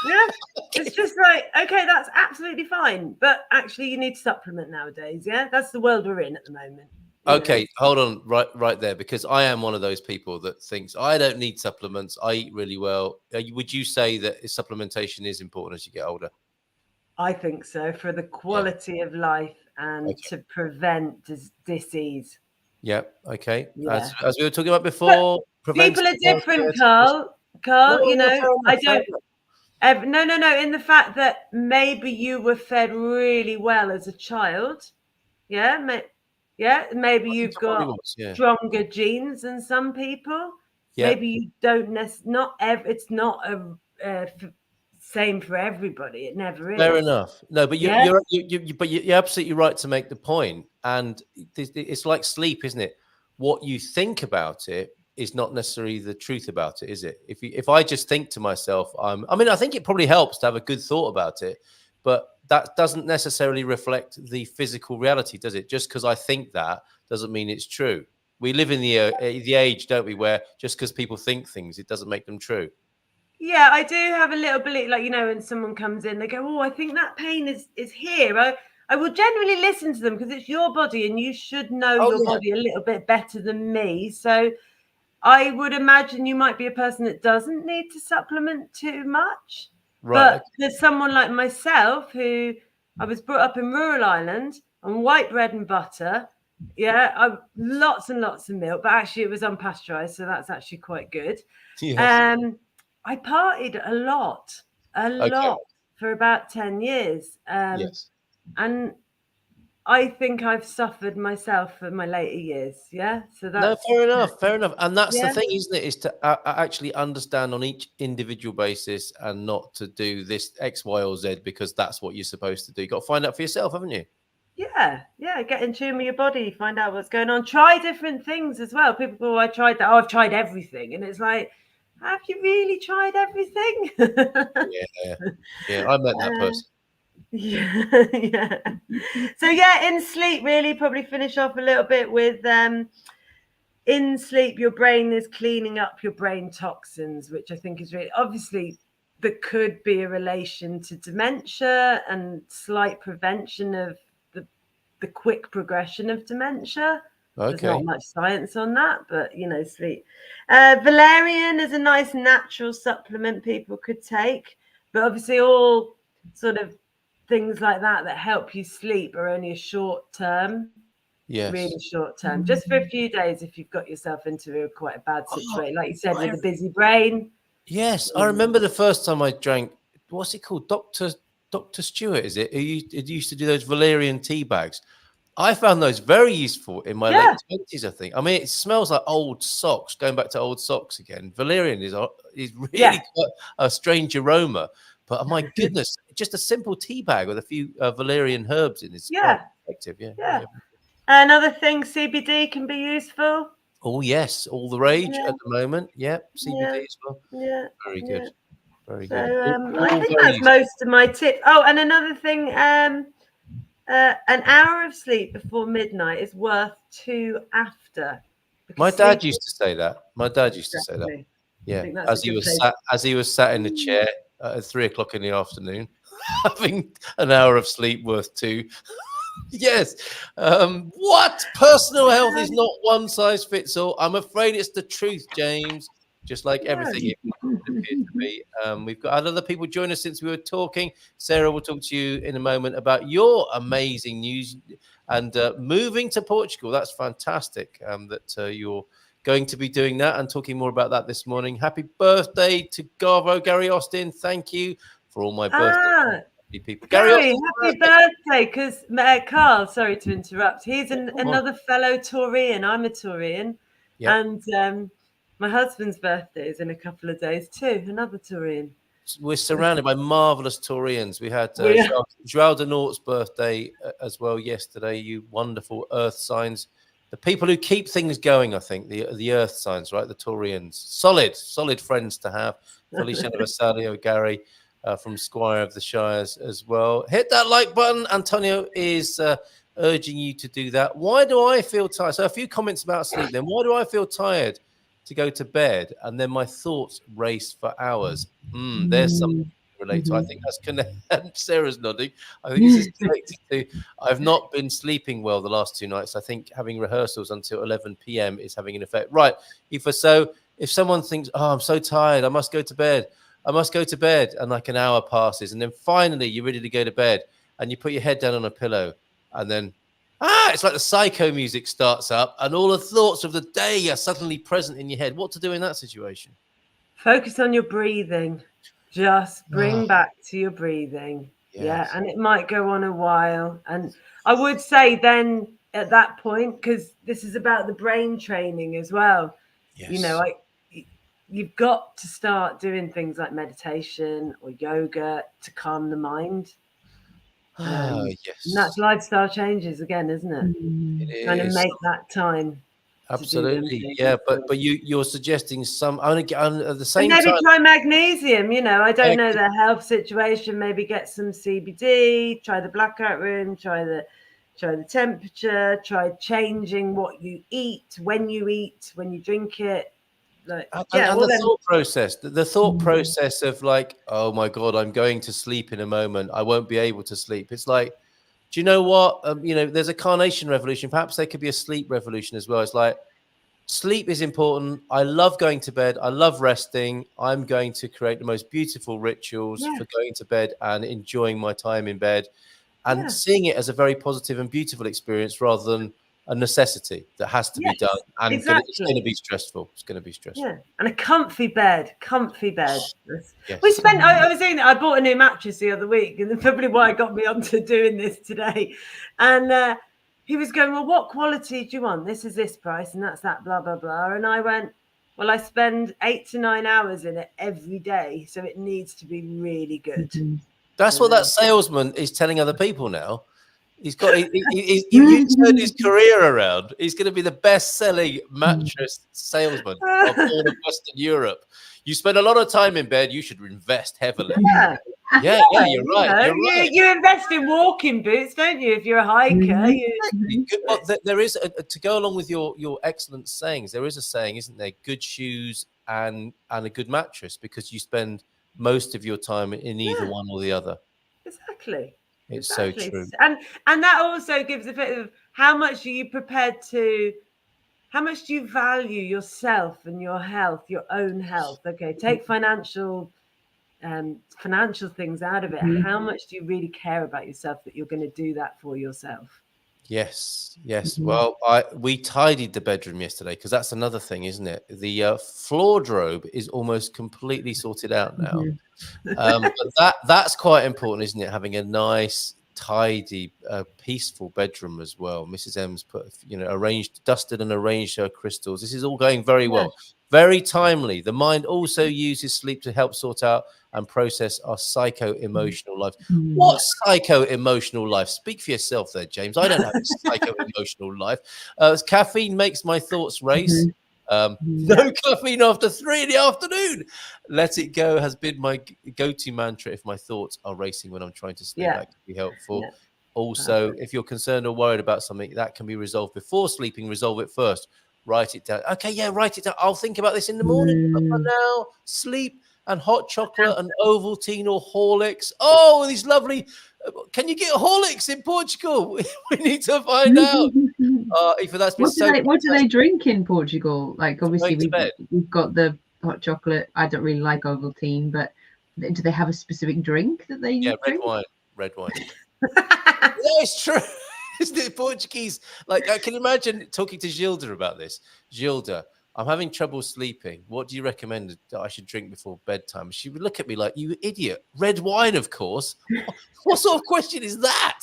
Yeah, it's just like, okay, that's absolutely fine. But actually, you need to supplement nowadays. Yeah, that's the world we're in at the moment. Okay, hold on right there, because I am one of those people that thinks I don't need supplements. I eat really well. Would you say that supplementation is important as you get older? I think so, for the quality of life and to prevent disease. Yeah. Okay. Yeah. As we were talking about before, people are different, Carl. Carl, you know, I don't. No. In the fact that maybe you were fed really well as a child. Yeah. Maybe you've got stronger genes than some people. Yeah. Maybe you don't it's not a same for everybody. It never is. Fair enough. No, but you're absolutely right to make the point. And it's like sleep, isn't it? What you think about it is not necessarily the truth about it, is it? If I just think to myself, I think it probably helps to have a good thought about it, but that doesn't necessarily reflect the physical reality, does it? Just because I think that doesn't mean it's true. We live in the age, don't we, where just because people think things, it doesn't make them true. Yeah, I do have a little belief, like, you know, when someone comes in, they go, oh, I think that pain is here. I will generally listen to them because it's your body and you should know your body a little bit better than me. So I would imagine you might be a person that doesn't need to supplement too much. Right. But there's someone like myself who I was brought up in rural Ireland on white bread and butter. Yeah, lots and lots of milk, but actually it was unpasteurized, so that's actually quite good. Yes. I partied a lot for about 10 years. Yes. And I think I've suffered myself for my later years. Yeah. So that's fair enough. And that's the thing, isn't it? Is to actually understand on each individual basis and not to do this X, Y, or Z because that's what you're supposed to do. You got to find out for yourself, haven't you? Yeah. Get in tune with your body, find out what's going on. Try different things as well. People go, I tried that. Oh, I've tried everything. And it's like, have you really tried everything? Yeah, I met that person. Yeah. So in sleep, really probably finish off a little bit with in sleep, your brain is cleaning up your brain toxins, which I think is really obviously there could be a relation to dementia and slight prevention of the quick progression of dementia. Okay. There's not much science on that, but you know, sleep. Valerian is a nice natural supplement people could take, but obviously all sort of things like that help you sleep are only a short term. Yes. Really short term, just for a few days if you've got yourself into quite a bad situation, like you said, with a busy brain. Yes, I remember the first time I drank, what's it called? Dr. Stewart, is it? Who used to do those Valerian tea bags. I found those very useful in my late 20s, I think. I mean, it smells like old socks, going back to old socks again. Valerian is really quite a strange aroma. But my goodness, just a simple tea bag with a few Valerian herbs in is quite effective. Yeah. Another thing, CBD can be useful. Oh, yes. All the rage at the moment. Yeah. CBD as well. Yeah. Very good. Very So, good. I think that's most of my tips. Oh, and another thing, an hour of sleep before midnight is worth 2 after. My dad used to say that. Yeah. As he was sat in the chair at 3 o'clock in the afternoon, having an hour of sleep worth 2. Yes. What? Personal health is not one size fits all. I'm afraid it's the truth, James. Just like everything it appears to be. We've got other people join us since we were talking. Sarah will talk to you in a moment about your amazing news and moving to Portugal. That's fantastic that you're going to be doing that and talking more about that this morning. Happy birthday to Gary Austin. Thank you for all my birthday people. Gary, happy birthday, because Carl, sorry to interrupt, he's another fellow Taurian. I'm a Taurian. Yep. And my husband's birthday is in a couple of days too, another Taurian. We're surrounded by marvellous Taurians. We had Joao de Nort's birthday as well yesterday. You wonderful earth signs. The people who keep things going, I think, the earth signs, right? The Taurians. Solid friends to have. Felicia Vasalio, Gary from Squire of the Shires as well. Hit that like button. Antonio is urging you to do that. Why do I feel tired? So a few comments about sleep then. Why do I feel tired to go to bed and then my thoughts race for hours? There's something to relate to. I think that's connected. Sarah's nodding. I think this is connected to I've not been sleeping well the last 2 nights. I think having rehearsals until 11 p.m. is having an effect. Right, Aoife, so if someone thinks, oh, I'm so tired, I must go to bed, and like an hour passes, and then finally you're ready to go to bed, and you put your head down on a pillow, and then it's like the psycho music starts up, and all the thoughts of the day are suddenly present in your head. What to do in that situation? Focus on your breathing. Just bring back to your breathing. Yes. Yeah, and it might go on a while. And I would say then at that point, because this is about the brain training as well. Yes. You know, you've got to start doing things like meditation or yoga to calm the mind. Yes. And that's lifestyle changes again, isn't it? It Trying is. to make that time. Absolutely, yeah. But you're suggesting some at the same maybe time. Try magnesium. You know, I don't know their health situation. Maybe get some CBD. Try the blackout room. Try the temperature. Try changing what you eat, when you drink it. Like, the thought process. The thought process of like, oh my God, I'm going to sleep in a moment. I won't be able to sleep. It's like, do you know what? There's a carnation revolution. Perhaps there could be a sleep revolution as well. It's like, sleep is important. I love going to bed. I love resting. I'm going to create the most beautiful rituals for going to bed and enjoying my time in bed and seeing it as a very positive and beautiful experience rather than a necessity that has to be done. And it's going to be stressful. It's going to be stressful. Yeah, and a comfy bed. Yes. We spent. I was saying that I bought a new mattress the other week, and that's probably why it got me onto doing this today. And he was going, well, what quality do you want? This is this price, and that's that, blah blah blah. And I went, well, I spend 8 to 9 hours in it every day, so it needs to be really good. That's what that salesman is telling other people now. He's got you turned his career around. He's going to be the best-selling mattress salesman of all of Western Europe. You spend a lot of time in bed. You should invest heavily. Yeah, you're right. You invest in walking boots, don't you? If you're a hiker. Well, there is to go along with your excellent sayings. There is a saying, isn't there? Good shoes and a good mattress, because you spend most of your time in either one or the other. Exactly. It's so true. And that also gives a bit of how much do you value yourself and your health, your own health? Okay, take financial things out of it. How much do you really care about yourself that you're going to do that for yourself? Yes. Well, we tidied the bedroom yesterday, because that's another thing, isn't it? The wardrobe is almost completely sorted out now. But that's quite important, isn't it? Having a nice, tidy, peaceful bedroom as well. Mrs. M's dusted and arranged her crystals. This is all going very well. Very timely. The mind also uses sleep to help sort out and process our psycho-emotional life. What psycho-emotional life? Speak for yourself there, James. I don't have a psycho-emotional life. Caffeine makes my thoughts race. No caffeine after 3 in the afternoon. Let it go has been my go-to mantra if my thoughts are racing when I'm trying to sleep. That can be helpful. Also, if you're concerned or worried about something that can be resolved before sleeping, resolve it first. Write it down. Okay, write it down. I'll think about this in the morning. But for now, sleep and hot chocolate and Ovaltine or Horlicks. Oh, these lovely. Can you get Horlicks in Portugal? We need to find out. That's been what do they drink in Portugal? Like, obviously, we've got the hot chocolate. I don't really like Ovaltine, but do they have a specific drink that they drink? Red wine. Yeah, it's true. Isn't it Portuguese? Like, I can imagine talking to Gilda about this. Gilda, I'm having trouble sleeping. What do you recommend that I should drink before bedtime? She would look at me like, you idiot. Red wine, of course. What sort of question is that?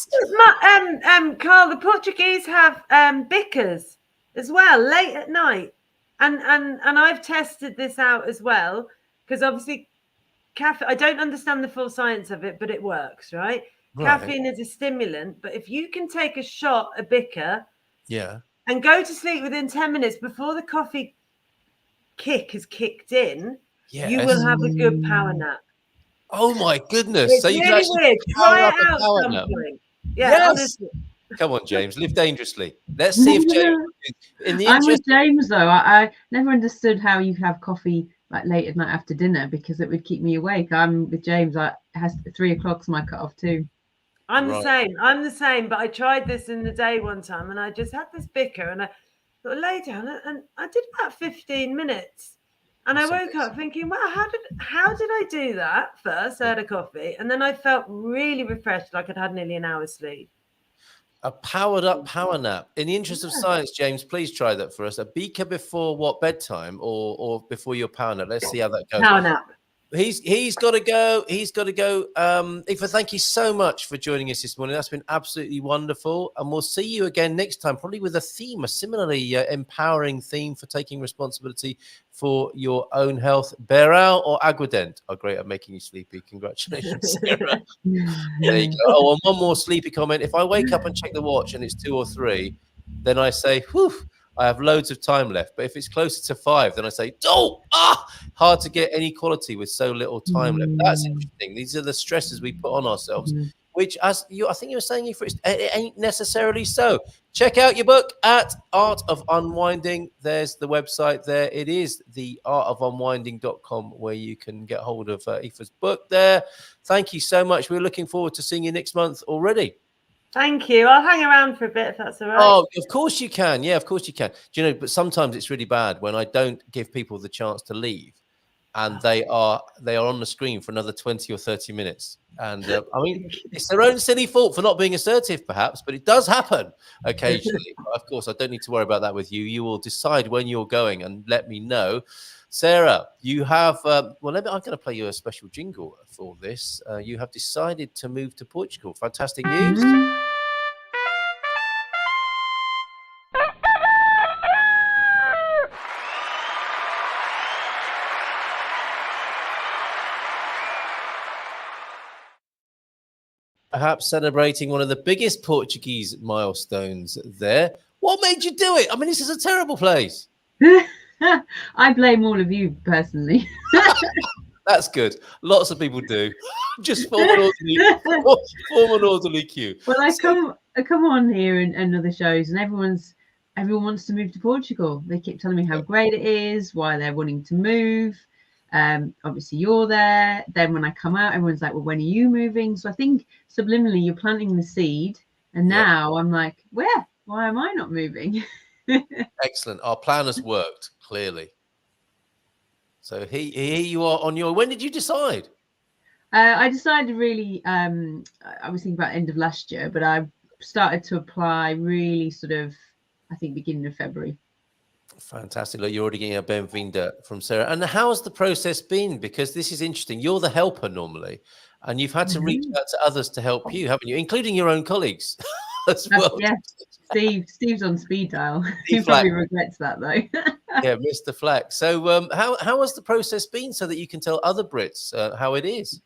Carl, the Portuguese have bickers as well, late at night. And I've tested this out as well, because obviously caffeine, I don't understand the full science of it, but it works, right? Caffeine is a stimulant, but if you can take a shot, a bicker, and go to sleep within 10 minutes before the coffee kick has kicked in, you will have a good power nap. Oh my goodness. It's so you really can actually weird. Try it out power some nap. point. Yeah, honestly. Come on, James, live dangerously. Let's see if James. I'm with James though. I never understood how you could have coffee like late at night after dinner because it would keep me awake. I'm with James. It has 3 o'clock's my cut off too. I'm the same. But I tried this in the day one time, and I just had this bicker, and I sort of lay down, and I did about 15 minutes, and I woke up thinking, "Wow, how did I do that?" First, I had a coffee, and then I felt really refreshed, like I'd had nearly an hour's sleep. A powered up power nap. In the interest of science, James, please try that for us. A beaker before what, bedtime or before your power nap? Let's see how that goes. Power nap. He's got to go. He's got to go. Aoife, thank you so much for joining us this morning. That's been absolutely wonderful. And we'll see you again next time, probably with a theme, a similarly empowering theme for taking responsibility for your own health. Beral or Aguardent are great at making you sleepy. Congratulations, Sarah. There you go. Oh, and one more sleepy comment. If I wake up and check the watch and it's 2 or 3, then I say, whew, I have loads of time left. But if it's closer to 5, then I say, hard to get any quality with so little time left. That's interesting. These are the stresses we put on ourselves, which, I think you were saying, it ain't necessarily so. Check out your book at Art of Unwinding. There's the website there. It is the artofunwinding.com where you can get hold of Aoife's book there. Thank you so much. We're looking forward to seeing you next month already. Thank you. I'll hang around for a bit if that's all right. Oh, of course you can. Yeah, of course you can. Do you know, but sometimes it's really bad when I don't give people the chance to leave and they are on the screen for another 20 or 30 minutes. And I mean, it's their own silly fault for not being assertive, perhaps, but it does happen occasionally. Of course, I don't need to worry about that with you. You will decide when you're going and let me know. Sarah, you have, I'm going to play you a special jingle for this. You have decided to move to Portugal. Fantastic news. Perhaps celebrating one of the biggest Portuguese milestones there. What made you do it? I mean, this is a terrible place. I blame all of you personally. That's good. Lots of people do. Just form an orderly queue. Well, I come on here and other shows, and everyone wants to move to Portugal. They keep telling me how great it is, why they're wanting to move. Obviously you're there. Then when I come out, everyone's like, well, when are you moving? So I think subliminally you're planting the seed, and now I'm like, where? Why am I not moving? Excellent. Our plan has worked, clearly. So here you are on your... When did you decide? I decided really, I was thinking about end of last year, but I started to apply really sort of, I think, beginning of February. Fantastic. Look, you're already getting a benvinda from Sarah. And how has the process been? Because this is interesting. You're the helper normally, and you've had to reach out to others to help you, haven't you? Including your own colleagues as well. Yeah, Steve's on speed dial. He probably regrets that though. Yeah, Mr. Flack. So how has the process been so that you can tell other Brits how it is?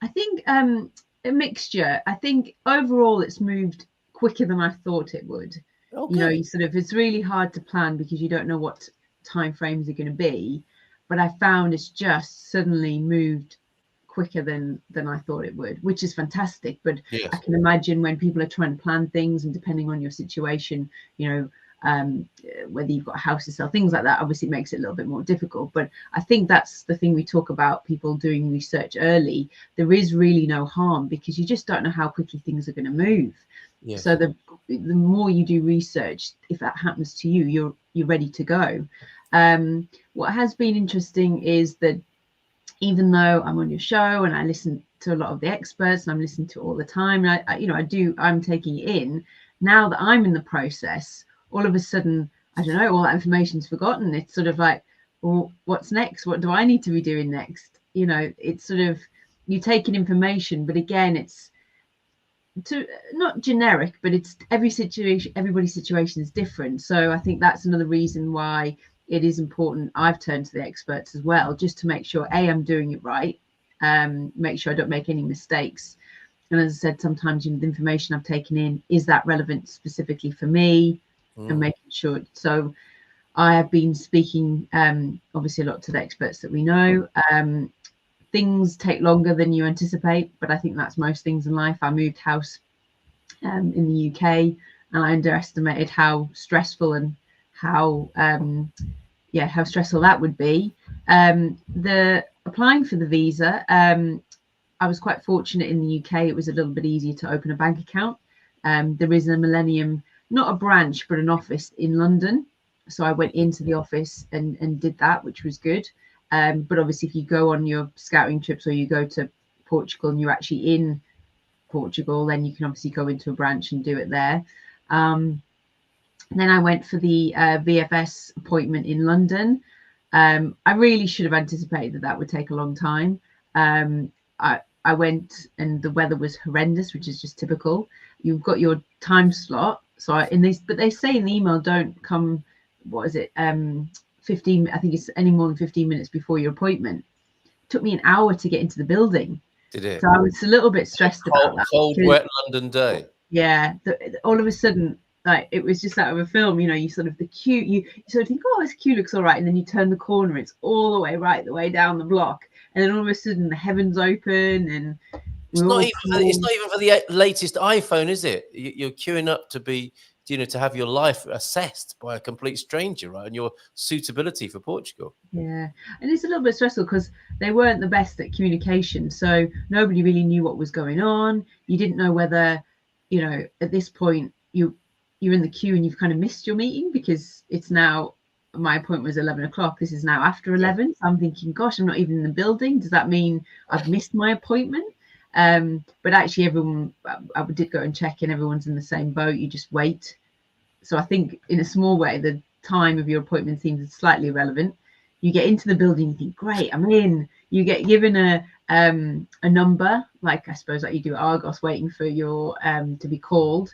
I think a mixture. I think overall it's moved quicker than I thought it would. Okay. You know, it's really hard to plan because you don't know what time frames are going to be. But I found it's just suddenly moved quicker than I thought it would, which is fantastic. But yes, I can imagine when people are trying to plan things, and depending on your situation, you know, whether you've got a house to sell, things like that, obviously it makes it a little bit more difficult. But I think that's the thing we talk about, people doing research early. There is really no harm because you just don't know how quickly things are going to move. Yes. So the more you do research, if that happens to you, you're ready to go. What has been interesting is that even though I'm on your show and I listen to a lot of the experts and I'm listening to it all the time, and I'm taking it in. Now that I'm in the process, all of a sudden I don't know, all that information's forgotten. It's sort of like, well, what's next? What do I need to be doing next? You know, it's sort of, you take in information, but again, it's not generic, but it's everybody's situation is different. So I think that's another reason why it is important. I've turned to the experts as well, just to make sure I'm doing it right, make sure I don't make any mistakes. And as I said, sometimes, you know, the information I've taken in, is that relevant specifically for me, and making sure. So I have been speaking obviously a lot to the experts that we know. Things take longer than you anticipate, but I think that's most things in life. I moved house in the UK, and I underestimated how stressful and how stressful that would be. The applying for the visa, I was quite fortunate in the UK. It was a little bit easier to open a bank account. There is a Millennium, not a branch, but an office in London. So I went into the office and did that, which was good. But obviously, if you go on your scouting trips or you go to Portugal and you're actually in Portugal, then you can obviously go into a branch and do it there. Then I went for the VFS appointment in London. I really should have anticipated that would take a long time. I went and the weather was horrendous, which is just typical. You've got your time slot. So but they say in the email, don't come, 15, I think it's any more than 15 minutes before your appointment. It took me an hour to get into the building. Did it? So I was a little bit stressed about that. Cold, wet London day. Yeah. All of a sudden, like, it was just out of a film, you know, you sort of, the queue, you sort of think, oh, this queue looks all right. And then you turn the corner, it's all the way down the block. And then all of a sudden the heavens open and it's not even for the latest iPhone, is it? You're queuing up to be, you know, to have your life assessed by a complete stranger, right? And your suitability for Portugal. Yeah. And it's a little bit stressful because they weren't the best at communication. So nobody really knew what was going on. You didn't know whether, you know, at this point you're in the queue and you've kind of missed your meeting, because it's now, my appointment was 11 o'clock. This is now after 11. So I'm thinking, gosh, I'm not even in the building. Does that mean I've missed my appointment? But actually everyone, I did go and check in, everyone's in the same boat. You just wait. So I think in a small way, the time of your appointment seems slightly irrelevant. You get into the building, you think, great, I'm in. You get given a number, like I suppose like you do at Argos, waiting for your to be called.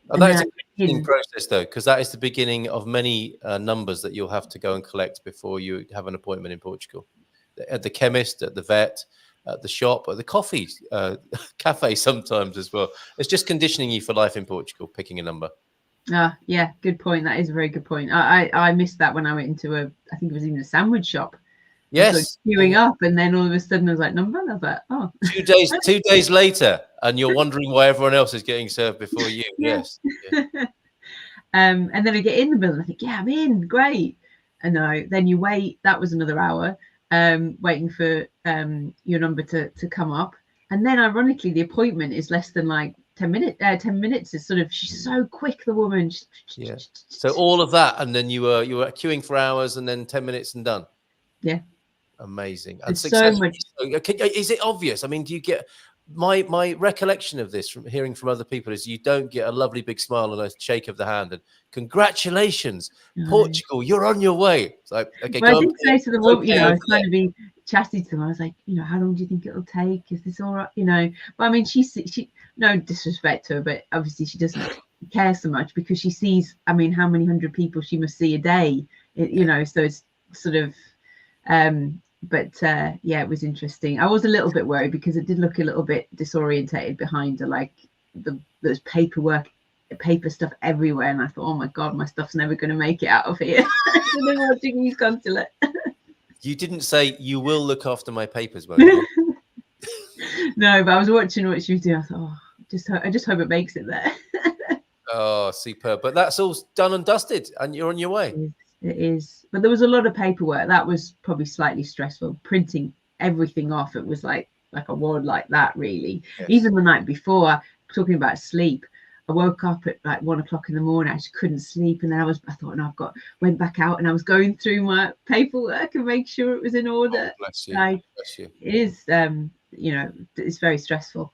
And that is a interesting process, though, because that is the beginning of many numbers that you'll have to go and collect before you have an appointment in Portugal. At the chemist, at the vet, at the shop, at the coffee cafe sometimes as well. It's just conditioning you for life in Portugal, picking a number. Yeah, good point. That is a very good point. I missed that when I went into I think it was even a sandwich shop. Yes. Queuing up, and then all of a sudden I was like, number? And I was like, oh. 2 days later, and you're wondering why everyone else is getting served before you. Yes. Yeah. And then I get in the building, I think, yeah, I'm in, great. And no, then you wait. That was another hour, waiting for your number to come up. And then ironically, the appointment is less than like 10 minutes. 10 minutes is sort of, she's so quick, the woman. Yeah. So all of that, and then you were queuing for hours, and then 10 minutes and done. Yeah. Amazing. And so much. Is it obvious? I mean, do you get my recollection of this from hearing from other people is you don't get a lovely big smile and a shake of the hand and congratulations, Portugal, you're on your way. It's like, okay, well, I did say to the woman, you know, I was trying to be chatty to them. I was like, you know, how long do you think it'll take? Is this all right? You know, but I mean, she no disrespect to her, but obviously she doesn't care so much because she sees, I mean, how many hundred people she must see a day, you know, so it's sort of, yeah, it was interesting. I was a little bit worried because it did look a little bit disorientated behind her, like there's paper stuff everywhere, and I thought, oh my god, my stuff's never going to make it out of here. And then watching these consulate. You didn't say you will look after my papers, won't you? No, but I was watching what she was doing. I thought, oh, I just hope it makes it there. Oh, superb! But that's all done and dusted, and you're on your way. It is, but there was a lot of paperwork that was probably slightly stressful. Printing everything off, it was like a ward like that, really. Yes. Even the night before, talking about sleep, I woke up at like 1 o'clock in the morning. I just couldn't sleep, and then I thought, no, went back out and I was going through my paperwork and make sure it was in order. Oh, bless you. Like, bless you. It is, you know, it's very stressful.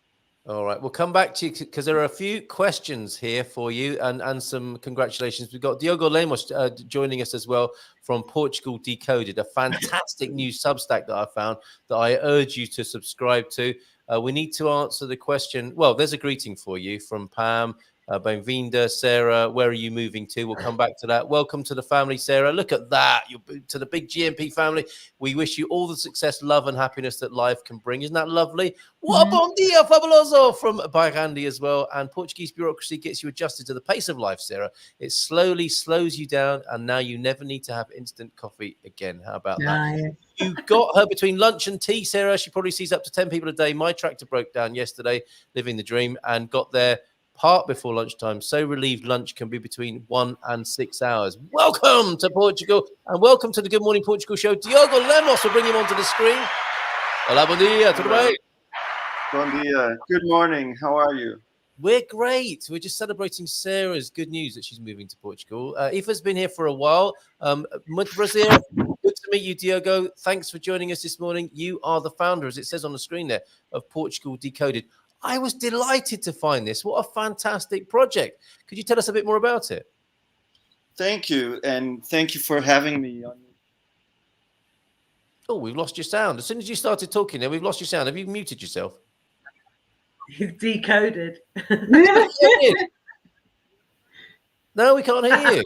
All right, we'll come back to you because there are a few questions here for you and some congratulations. We've got Diogo Lemos joining us as well from Portugal Decoded, a fantastic new Substack that I found that I urge you to subscribe to. We need to answer the question. Well, there's a greeting for you from Pam. Bem-vinda, Sarah. Where are you moving to? We'll come back to that. Welcome to the family, Sarah. Look at that. You're to the big GMP family. We wish you all the success, love, and happiness that life can bring. Isn't that lovely? What a bom dia, fabuloso, from Bairandi as well. And Portuguese bureaucracy gets you adjusted to the pace of life, Sarah. It slowly slows you down, and now you never need to have instant coffee again. How about that? You got her between lunch and tea, Sarah. She probably sees up to 10 people a day. My tractor broke down yesterday, living the dream, and got there part before lunchtime. So relieved lunch can be between 1 and 6 hours. Welcome to Portugal and welcome to the Good Morning Portugal show. Diogo Lemos will bring him onto the screen. Olá, bom dia, tudo bem? Bom dia. Good morning. How are you? We're great. We're just celebrating Sarah's good news that she's moving to Portugal. Aoife's been here for a while. Muito prazer. Good to meet you, Diogo. Thanks for joining us this morning. You are the founder, as it says on the screen there, of Portugal Decoded. I was delighted to find this. What a fantastic project. Could you tell us a bit more about it? Thank you. And thank you for having me on. Oh, we've lost your sound. As soon as you started talking there, we've lost your sound. Have you muted yourself? You've decoded. No, we can't hear you.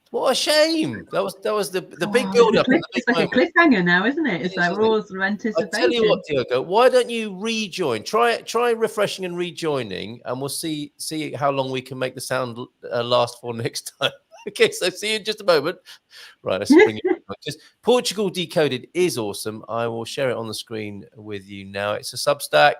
What a shame. That was the big build-up. It's like a cliffhanger now, isn't it? It's like we're all sort of anticipating. I'll tell you what, Diogo, why don't you rejoin? Try refreshing and rejoining, and we'll see how long we can make the sound last for next time. Okay, so see you in just a moment. Right, let's bring it. Just Portugal Decoded is awesome. I will share it on the screen with you now. It's a Substack.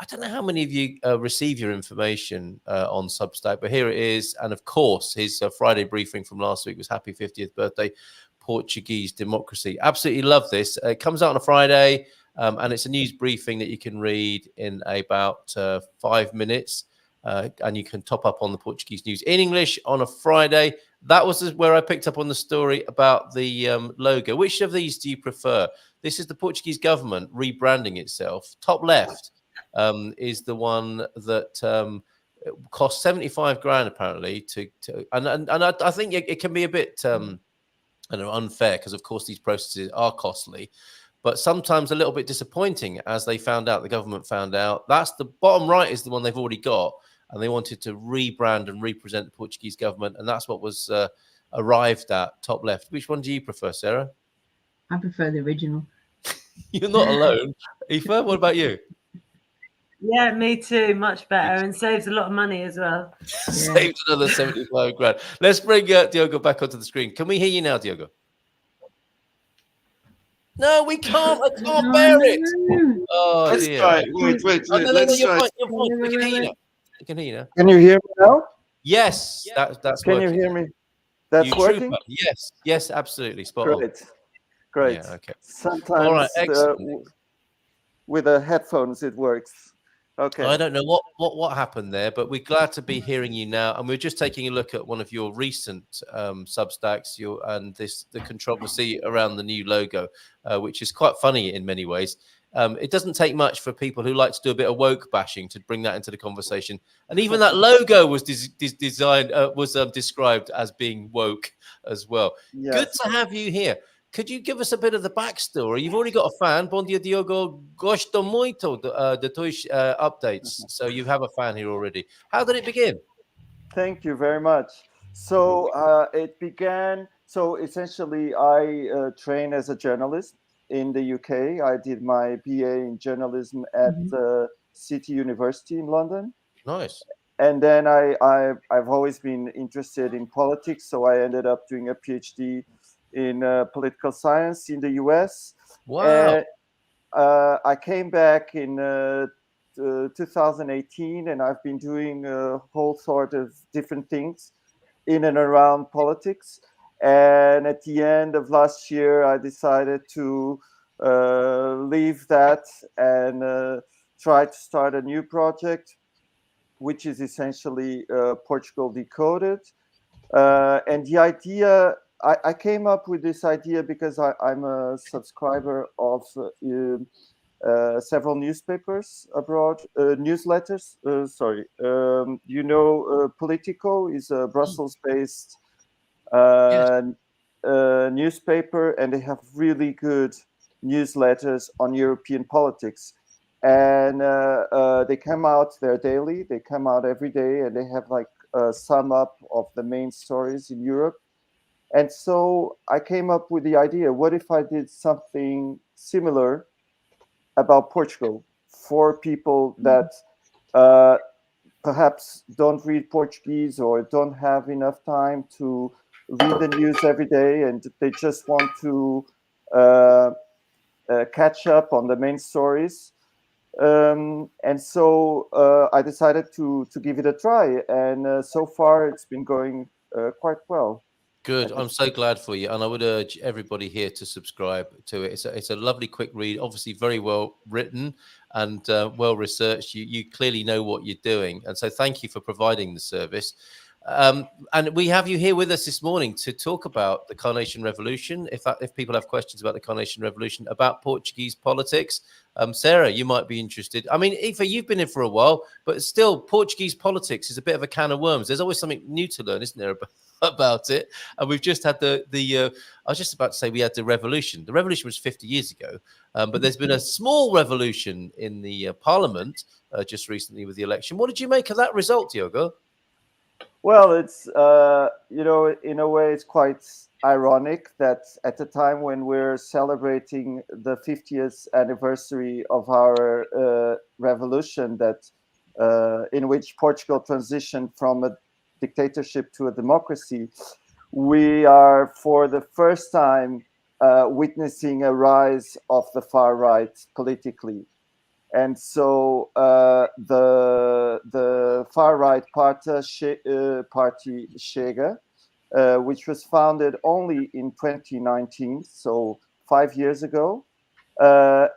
I don't know how many of you receive your information on Substack, but here it is. And of course, his Friday briefing from last week was happy 50th birthday, Portuguese democracy. Absolutely love this. It comes out on a Friday, and it's a news briefing that you can read in about 5 minutes. And you can top up on the Portuguese news in English on a Friday. That was where I picked up on the story about the logo. Which of these do you prefer? This is the Portuguese government rebranding itself. Top left is the one that cost 75 grand apparently and I think it can be a bit unfair because of course these processes are costly, but sometimes a little bit disappointing as the government found out. That's the bottom right is the one they've already got, and they wanted to rebrand and represent the Portuguese government, and that's what was arrived at, top left. Which one do you prefer, Sarah? I prefer the original. You're not alone. Aoife, what about you? Yeah, me too. Much better, and saves a lot of money as well. Saved another 75 grand. Let's bring Diogo back onto the screen. Can we hear you now, Diogo? No, we can't. I can't bear it. Oh, let's dear. try. Wait. Let's try. You're fine. We can hear you now. We can hear you now. Can you hear me now? Yes, that's Can working. you hear me? That's working? Trooper. Yes, absolutely. Spot on. Great. Yeah, okay. Sometimes all right, excellent. With the headphones it works. Okay. I don't know what happened there, but we're glad to be hearing you now. And we're just taking a look at one of your recent Substacks, the controversy around the new logo, which is quite funny in many ways. It doesn't take much for people who like to do a bit of woke bashing to bring that into the conversation. And even that logo was described as being woke as well. Yes. Good to have you here. Could you give us a bit of the backstory? You've already got a fan. Bom dia, Diogo. Gosto muito de tuas updates. So you have a fan here already. How did it begin? Thank you very much. So it began. So essentially, I trained as a journalist in the UK. I did my BA in journalism at the City University in London. Nice. And then I've always been interested in politics. So I ended up doing a PhD in political science in the US. Wow. I came back in 2018, and I've been doing a whole sort of different things in and around politics. And at the end of last year, I decided to leave that and try to start a new project, which is essentially Portugal Decoded. And the idea, I came up with this idea because I'm a subscriber of several newspapers abroad, newsletters. Politico is a Brussels-based newspaper, and they have really good newsletters on European politics. And they come out, they're daily, they come out every day, and they have like a sum up of the main stories in Europe. And so I came up with the idea, what if I did something similar about Portugal for people that perhaps don't read Portuguese or don't have enough time to read the news every day, and they just want to catch up on the main stories. And so I decided to give it a try, and so far it's been going quite well. Good. I'm so glad for you, and I would urge everybody here to subscribe to it. It's a lovely, quick read. Obviously, very well written and well researched. You clearly know what you're doing, and so thank you for providing the service. And we have you here with us this morning to talk about the Carnation Revolution. If people have questions about the Carnation Revolution, about Portuguese politics, Sarah, you might be interested. I mean, Aoife, you've been in for a while, but still, Portuguese politics is a bit of a can of worms. There's always something new to learn, isn't there, about it? And we've just had I was just about to say we had the revolution. The revolution was 50 years ago, but there's been a small revolution in the parliament just recently with the election. What did you make of that result, Diogo? Well, it's, in a way, it's quite ironic that at the time when we're celebrating the 50th anniversary of our revolution, that in which Portugal transitioned from a dictatorship to a democracy, we are for the first time witnessing a rise of the far right politically. And so the far right party Chega, which was founded only in 2019, so 5 years ago,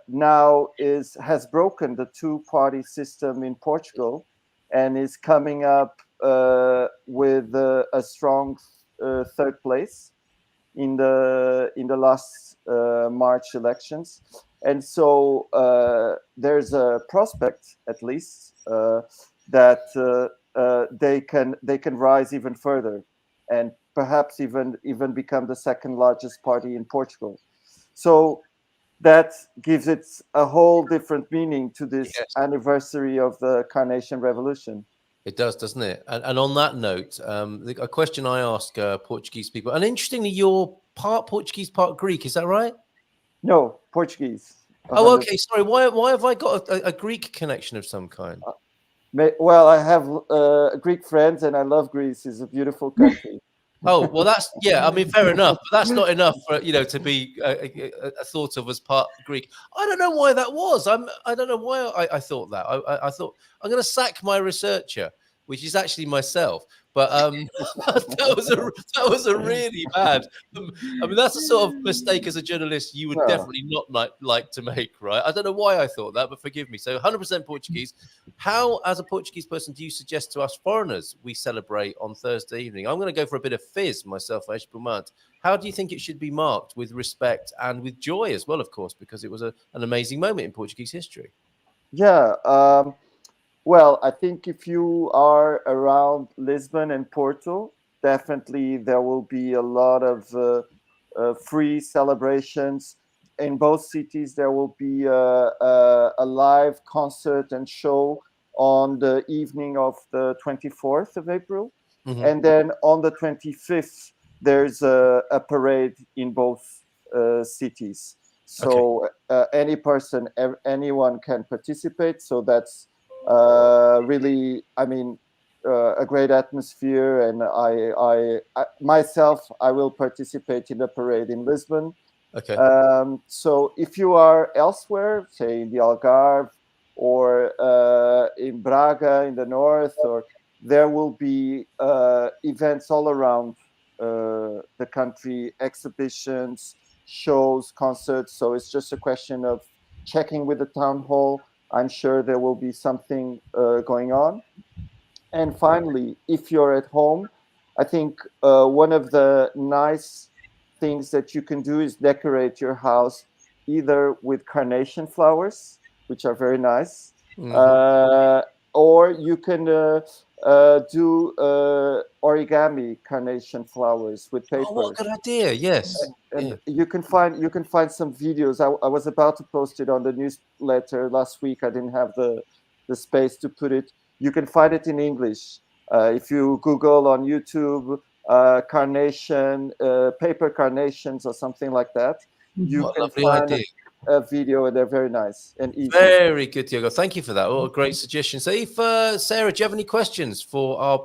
now has broken the two-party system in Portugal and is coming up with a strong third place in the last March elections. And so there's a prospect, at least, that they can rise even further, and perhaps even become the second largest party in Portugal. So that gives it a whole different meaning to this anniversary of the Carnation Revolution. It does, doesn't it? And on that note, a question I ask Portuguese people, and interestingly, you're part Portuguese, part Greek, is that right? No, Portuguese. 100%. Oh, okay. Sorry. Why have I got a Greek connection of some kind? Well, I have Greek friends, and I love Greece. It's a beautiful country. Oh, well, I mean, fair enough. But that's not enough for, to be thought of as part Greek. I don't know why that was. I don't know why I thought that. I thought I'm going to sack my researcher, which is actually myself. But that was a really bad. I mean, that's the sort of mistake as a journalist you would definitely not like to make, right? I don't know why I thought that, but forgive me. So 100% Portuguese. How, as a Portuguese person, do you suggest to us foreigners we celebrate on Thursday evening? I'm going to go for a bit of fizz myself, Aoife Brewster. How do you think it should be marked with respect and with joy as well, of course, because it was an amazing moment in Portuguese history? Yeah. Well, I think if you are around Lisbon and Porto, definitely there will be a lot of free celebrations. In both cities, there will be a live concert and show on the evening of the 24th of April. Mm-hmm. And then on the 25th, there's a parade in both cities. So anyone can participate. So that's really, I mean, a great atmosphere, and I myself will participate in the parade in Lisbon. Okay. So if you are elsewhere, say in the Algarve or in Braga in the north, or there will be events all around the country, exhibitions, shows, concerts. So it's just a question of checking with the town hall. I'm sure there will be something going on. And finally, if you're at home, I think one of the nice things that you can do is decorate your house either with carnation flowers, which are very nice, Mhm. or you can do origami carnation flowers with Oh, what a papers. good idea! Yes, And you can find some videos. I was about to post it on the newsletter last week. I didn't have the space to put it. You can find it in English if you Google on YouTube carnation, paper carnations or something like that. You What a can lovely find idea. a video, and they're very nice and easy. Very good, Diogo. Thank you for that. What a great suggestion. So, if Sarah, do you have any questions for our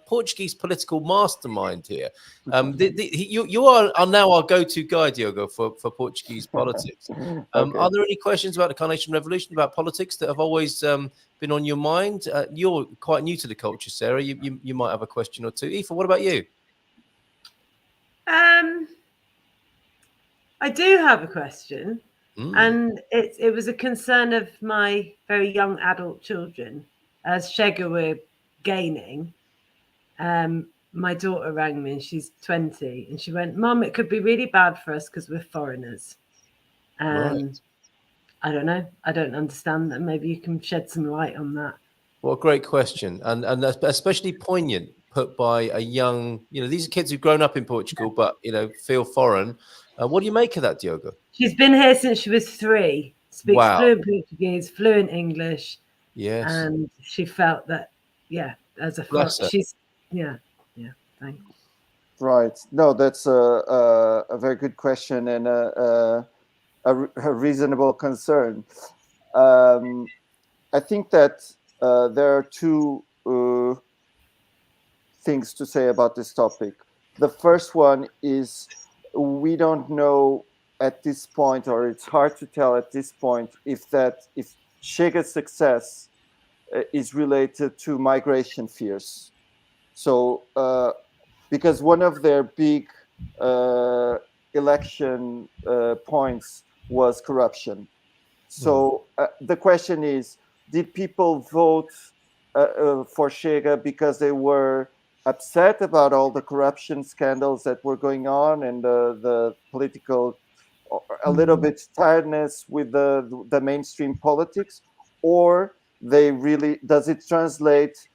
Portuguese political mastermind here? You are now our go-to guy, Diogo, for Portuguese politics. Okay. Are there any questions about the Carnation Revolution, about politics that have always been on your mind? You're quite new to the culture, Sarah. You might have a question or two. Aoife, what about you? I do have a question, and it was a concern of my very young adult children. As Shega were gaining, my daughter rang me, and she's 20, and she went, "Mum, it could be really bad for us because we're foreigners." Right. I don't know. I don't understand that. Maybe you can shed some light on that. What a great question, and especially poignant, put by a young. These are kids who've grown up in Portugal, but feel foreign. What do you make of that, Diogo? She's been here since she was 3. Speaks Wow. fluent Portuguese, fluent English. Yes. And she felt that, as a she's, thanks. Right. No, that's a very good question and a reasonable concern. I think that there are two things to say about this topic. The first one is we don't know at this point, or it's hard to tell at this point, if Chega's success is related to migration fears. So, because one of their big election points was corruption. So the question is, did people vote for Chega because they were upset about all the corruption scandals that were going on and the political, a little bit tiredness with the mainstream politics, or does it translate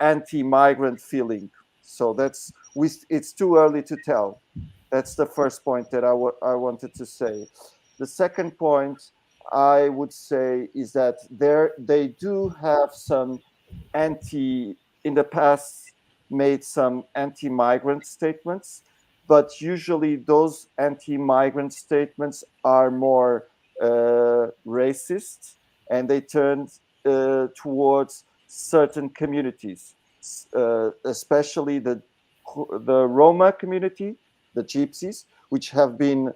anti-migrant feeling? So it's too early to tell. That's the first point that I wanted to say. The second point I would say is that they do have some in the past made some anti-migrant statements, but usually those anti-migrant statements are more racist, and they turn towards certain communities, especially the Roma community, the Gypsies, which have been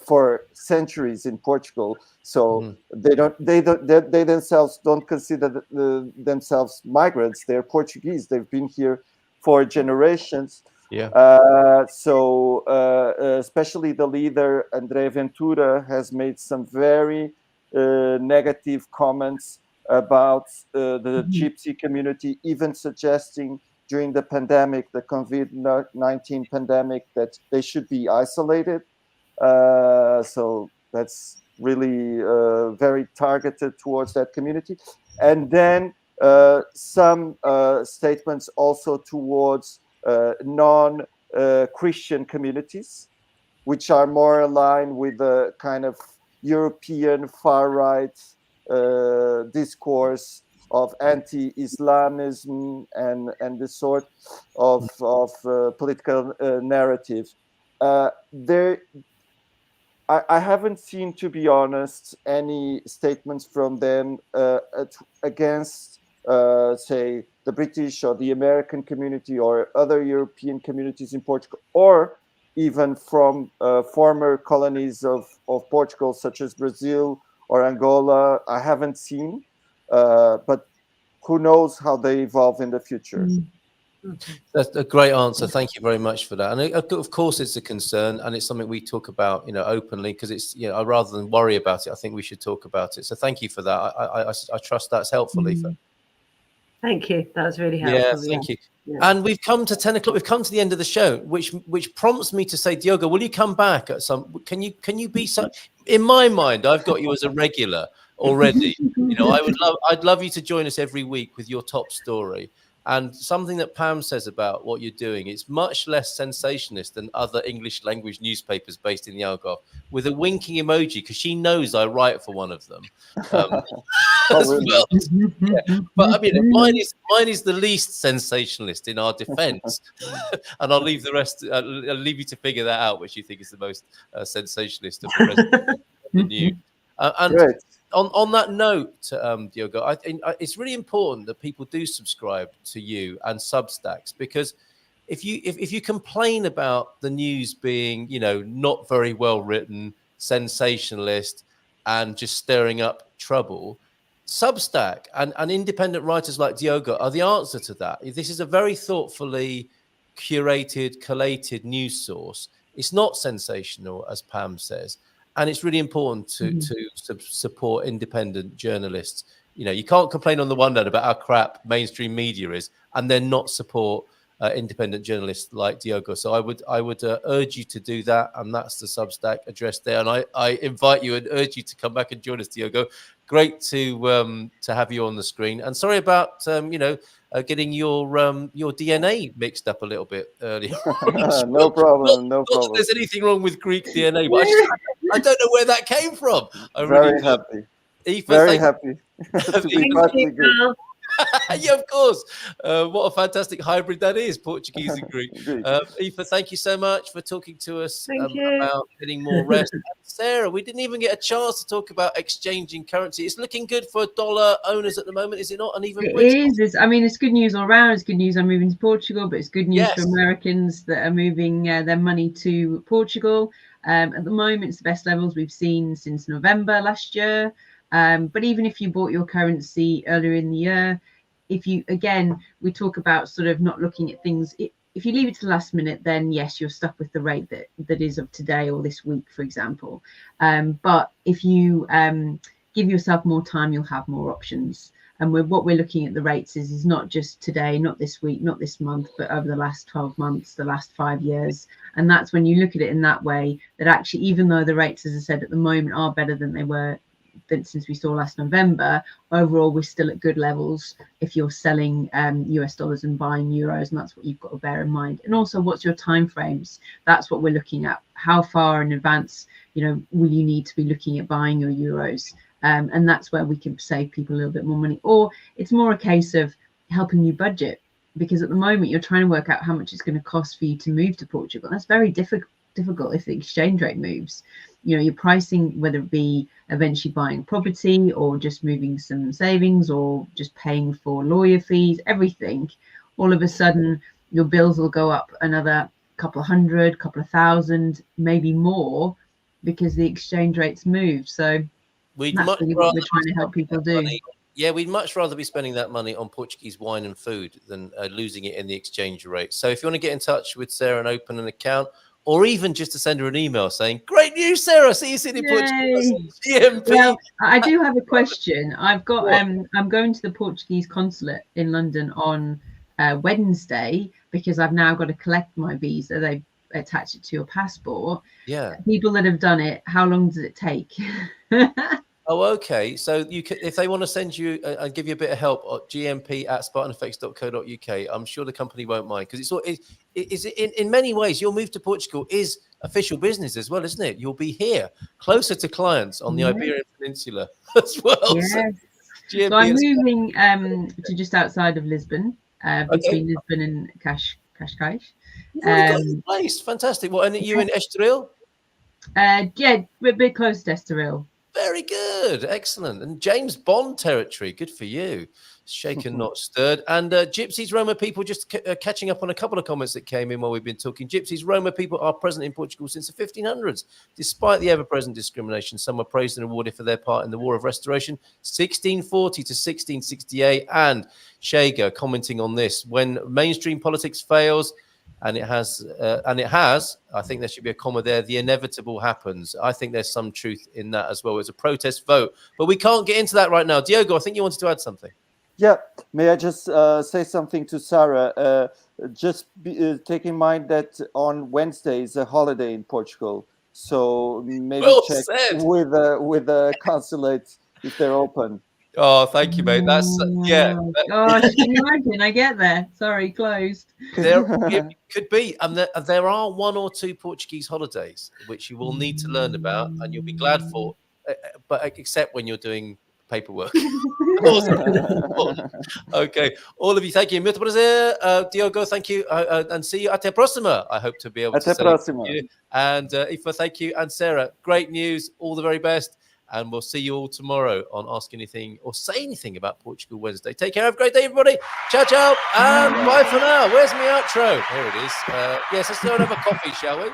for centuries in Portugal. So they themselves don't consider themselves migrants. They're Portuguese. They've been here for generations. Yeah. So especially the leader André Ventura has made some very negative comments about the Gypsy community, even suggesting during the pandemic, the COVID-19 pandemic, that they should be isolated. So that's really very targeted towards that community. And then some statements also towards non-Christian communities, which are more aligned with the kind of European far-right discourse of anti-Islamism and this sort of political narrative. I haven't seen, to be honest, any statements from them against, say, the British or the American community or other European communities in Portugal, or even from former colonies of Portugal, such as Brazil or Angola. I haven't seen, but who knows how they evolve in the future. That's a great answer. Thank you very much for that. And of course, it's a concern, and it's something we talk about, openly, because it's, rather than worry about it, I think we should talk about it. So thank you for that. I trust that's helpful, Aoife. Thank you. That was really helpful. Yeah, thank you. And we've come to 10 o'clock. We've come to the end of the show, which prompts me to say, Diogo, will you come back at some? Can you be so? In my mind, I've got you as a regular already. I'd love you to join us every week with your top story. And something that Pam says about what you're doing, it's much less sensationalist than other English language newspapers based in the Algarve, with a winking emoji, because she knows I write for one of them. As well. Yeah. But I mean, mine is the least sensationalist in our defence, and I'll leave the rest. I'll leave you to figure that out, which you think is the most sensationalist of the news. And on that note, Diogo, I think it's really important that people do subscribe to you and Substacks, because if you complain about the news being, not very well written, sensationalist, and just stirring up trouble, Substack and independent writers like Diogo are the answer to that. This is a very thoughtfully curated, collated news source. It's not sensational, as Pam says. And it's really important to support independent journalists. You can't complain on the one hand about how crap mainstream media is and then not support independent journalists like Diogo. So I would urge you to do that, and that's the Substack address there. And I invite you and urge you to come back and join us, Diogo. Great to have you on the screen. And sorry about getting your DNA mixed up a little bit earlier. No problem. Not that there's anything wrong with Greek DNA, but I don't know where that came from. Very happy. Aoife, very happy to be partly Greek. Yeah, of course. What a fantastic hybrid that is, Portuguese and Greek. Aoife, thank you so much for talking to us about getting more rest. And Sarah, we didn't even get a chance to talk about exchanging currency. It's looking good for dollar owners at the moment, is it not? And even it is. I mean, it's good news all around. It's good news I'm moving to Portugal, but it's good news for Americans that are moving their money to Portugal. At the moment, it's the best levels we've seen since November last year. But even if you bought your currency earlier in the year, we talk about sort of not looking at things. If you leave it to the last minute, then yes, you're stuck with the rate that is of today or this week, for example. But if you give yourself more time, you'll have more options. And what we're looking at the rates is not just today, not this week, not this month, but over the last 12 months, the last 5 years. And that's when you look at it in that way, that actually, even though the rates, as I said, at the moment are better than they were since we saw last November, overall we're still at good levels if you're selling US dollars and buying euros, and that's what you've got to bear in mind. And also, what's your time frames? That's what we're looking at. How far in advance will you need to be looking at buying your euros? And that's where we can save people a little bit more money. Or it's more a case of helping you budget, because at the moment you're trying to work out how much it's going to cost for you to move to Portugal. That's very difficult if the exchange rate moves. Your pricing, whether it be eventually buying property or just moving some savings or just paying for lawyer fees, everything, all of a sudden your bills will go up another couple of hundred, couple of thousand, maybe more, because the exchange rates move. So that's really what we're trying to help people do. Yeah, we'd much rather be spending that money on Portuguese wine and food than losing it in the exchange rate. So if you want to get in touch with Sarah and open an account, or even just to send her an email saying, "Great news, Sarah! See you soon in Portugal." GMP. Well, I do have a question. I've got. I'm going to the Portuguese consulate in London on Wednesday, because I've now got to collect my visa. They attach it to your passport. Yeah. People that have done it, how long does it take? Oh, okay. So you can, if they want to send you and give you a bit of help at gmp@spartaneffects.co.uk, I'm sure the company won't mind, because it's in many ways your move to Portugal is official business as well, isn't it? You'll be here closer to clients on the Iberian Peninsula as well. Yes. So I'm moving to just outside of Lisbon, between Lisbon and Cascais. You've already got a place. Fantastic. What? And you in Estoril? Yeah, we're a bit close to Estoril. Very good. Excellent. And James Bond territory. Good for you. Shaken, not stirred. And Gypsies, Roma people, just catching up on a couple of comments that came in while we've been talking. Gypsies, Roma people are present in Portugal since the 1500s. Despite the ever-present discrimination, some were praised and awarded for their part in the War of Restoration, 1640 to 1668. And Shager commenting on this: when mainstream politics fails, and it has, I think there should be a comma there, the inevitable happens. I think there's some truth in that as well. It's a protest vote, but we can't get into that right now. Diogo, I think you wanted to add something. Yeah, may I just say something to Sarah? Take in mind that on Wednesday is a holiday in Portugal, so maybe check with the consulate if they're open. Oh, thank you, mate. That's Gosh, can you imagine? I get there. Sorry, closed. It could be, and there are 1 or 2 Portuguese holidays which you will need to learn about, and you'll be glad for. But except when you're doing paperwork. Okay, all of you, thank you. Muito prazer, Diogo. Thank you, and see you. Até próxima. I hope to be able to say you. And Aoife, thank you, and Sarah. Great news. All the very best. And we'll see you all tomorrow on Ask Anything or Say Anything about Portugal Wednesday. Take care. Have a great day, everybody. Ciao, ciao. And bye for now. Where's my outro? Here it is. Yes, let's go and have a coffee, shall we?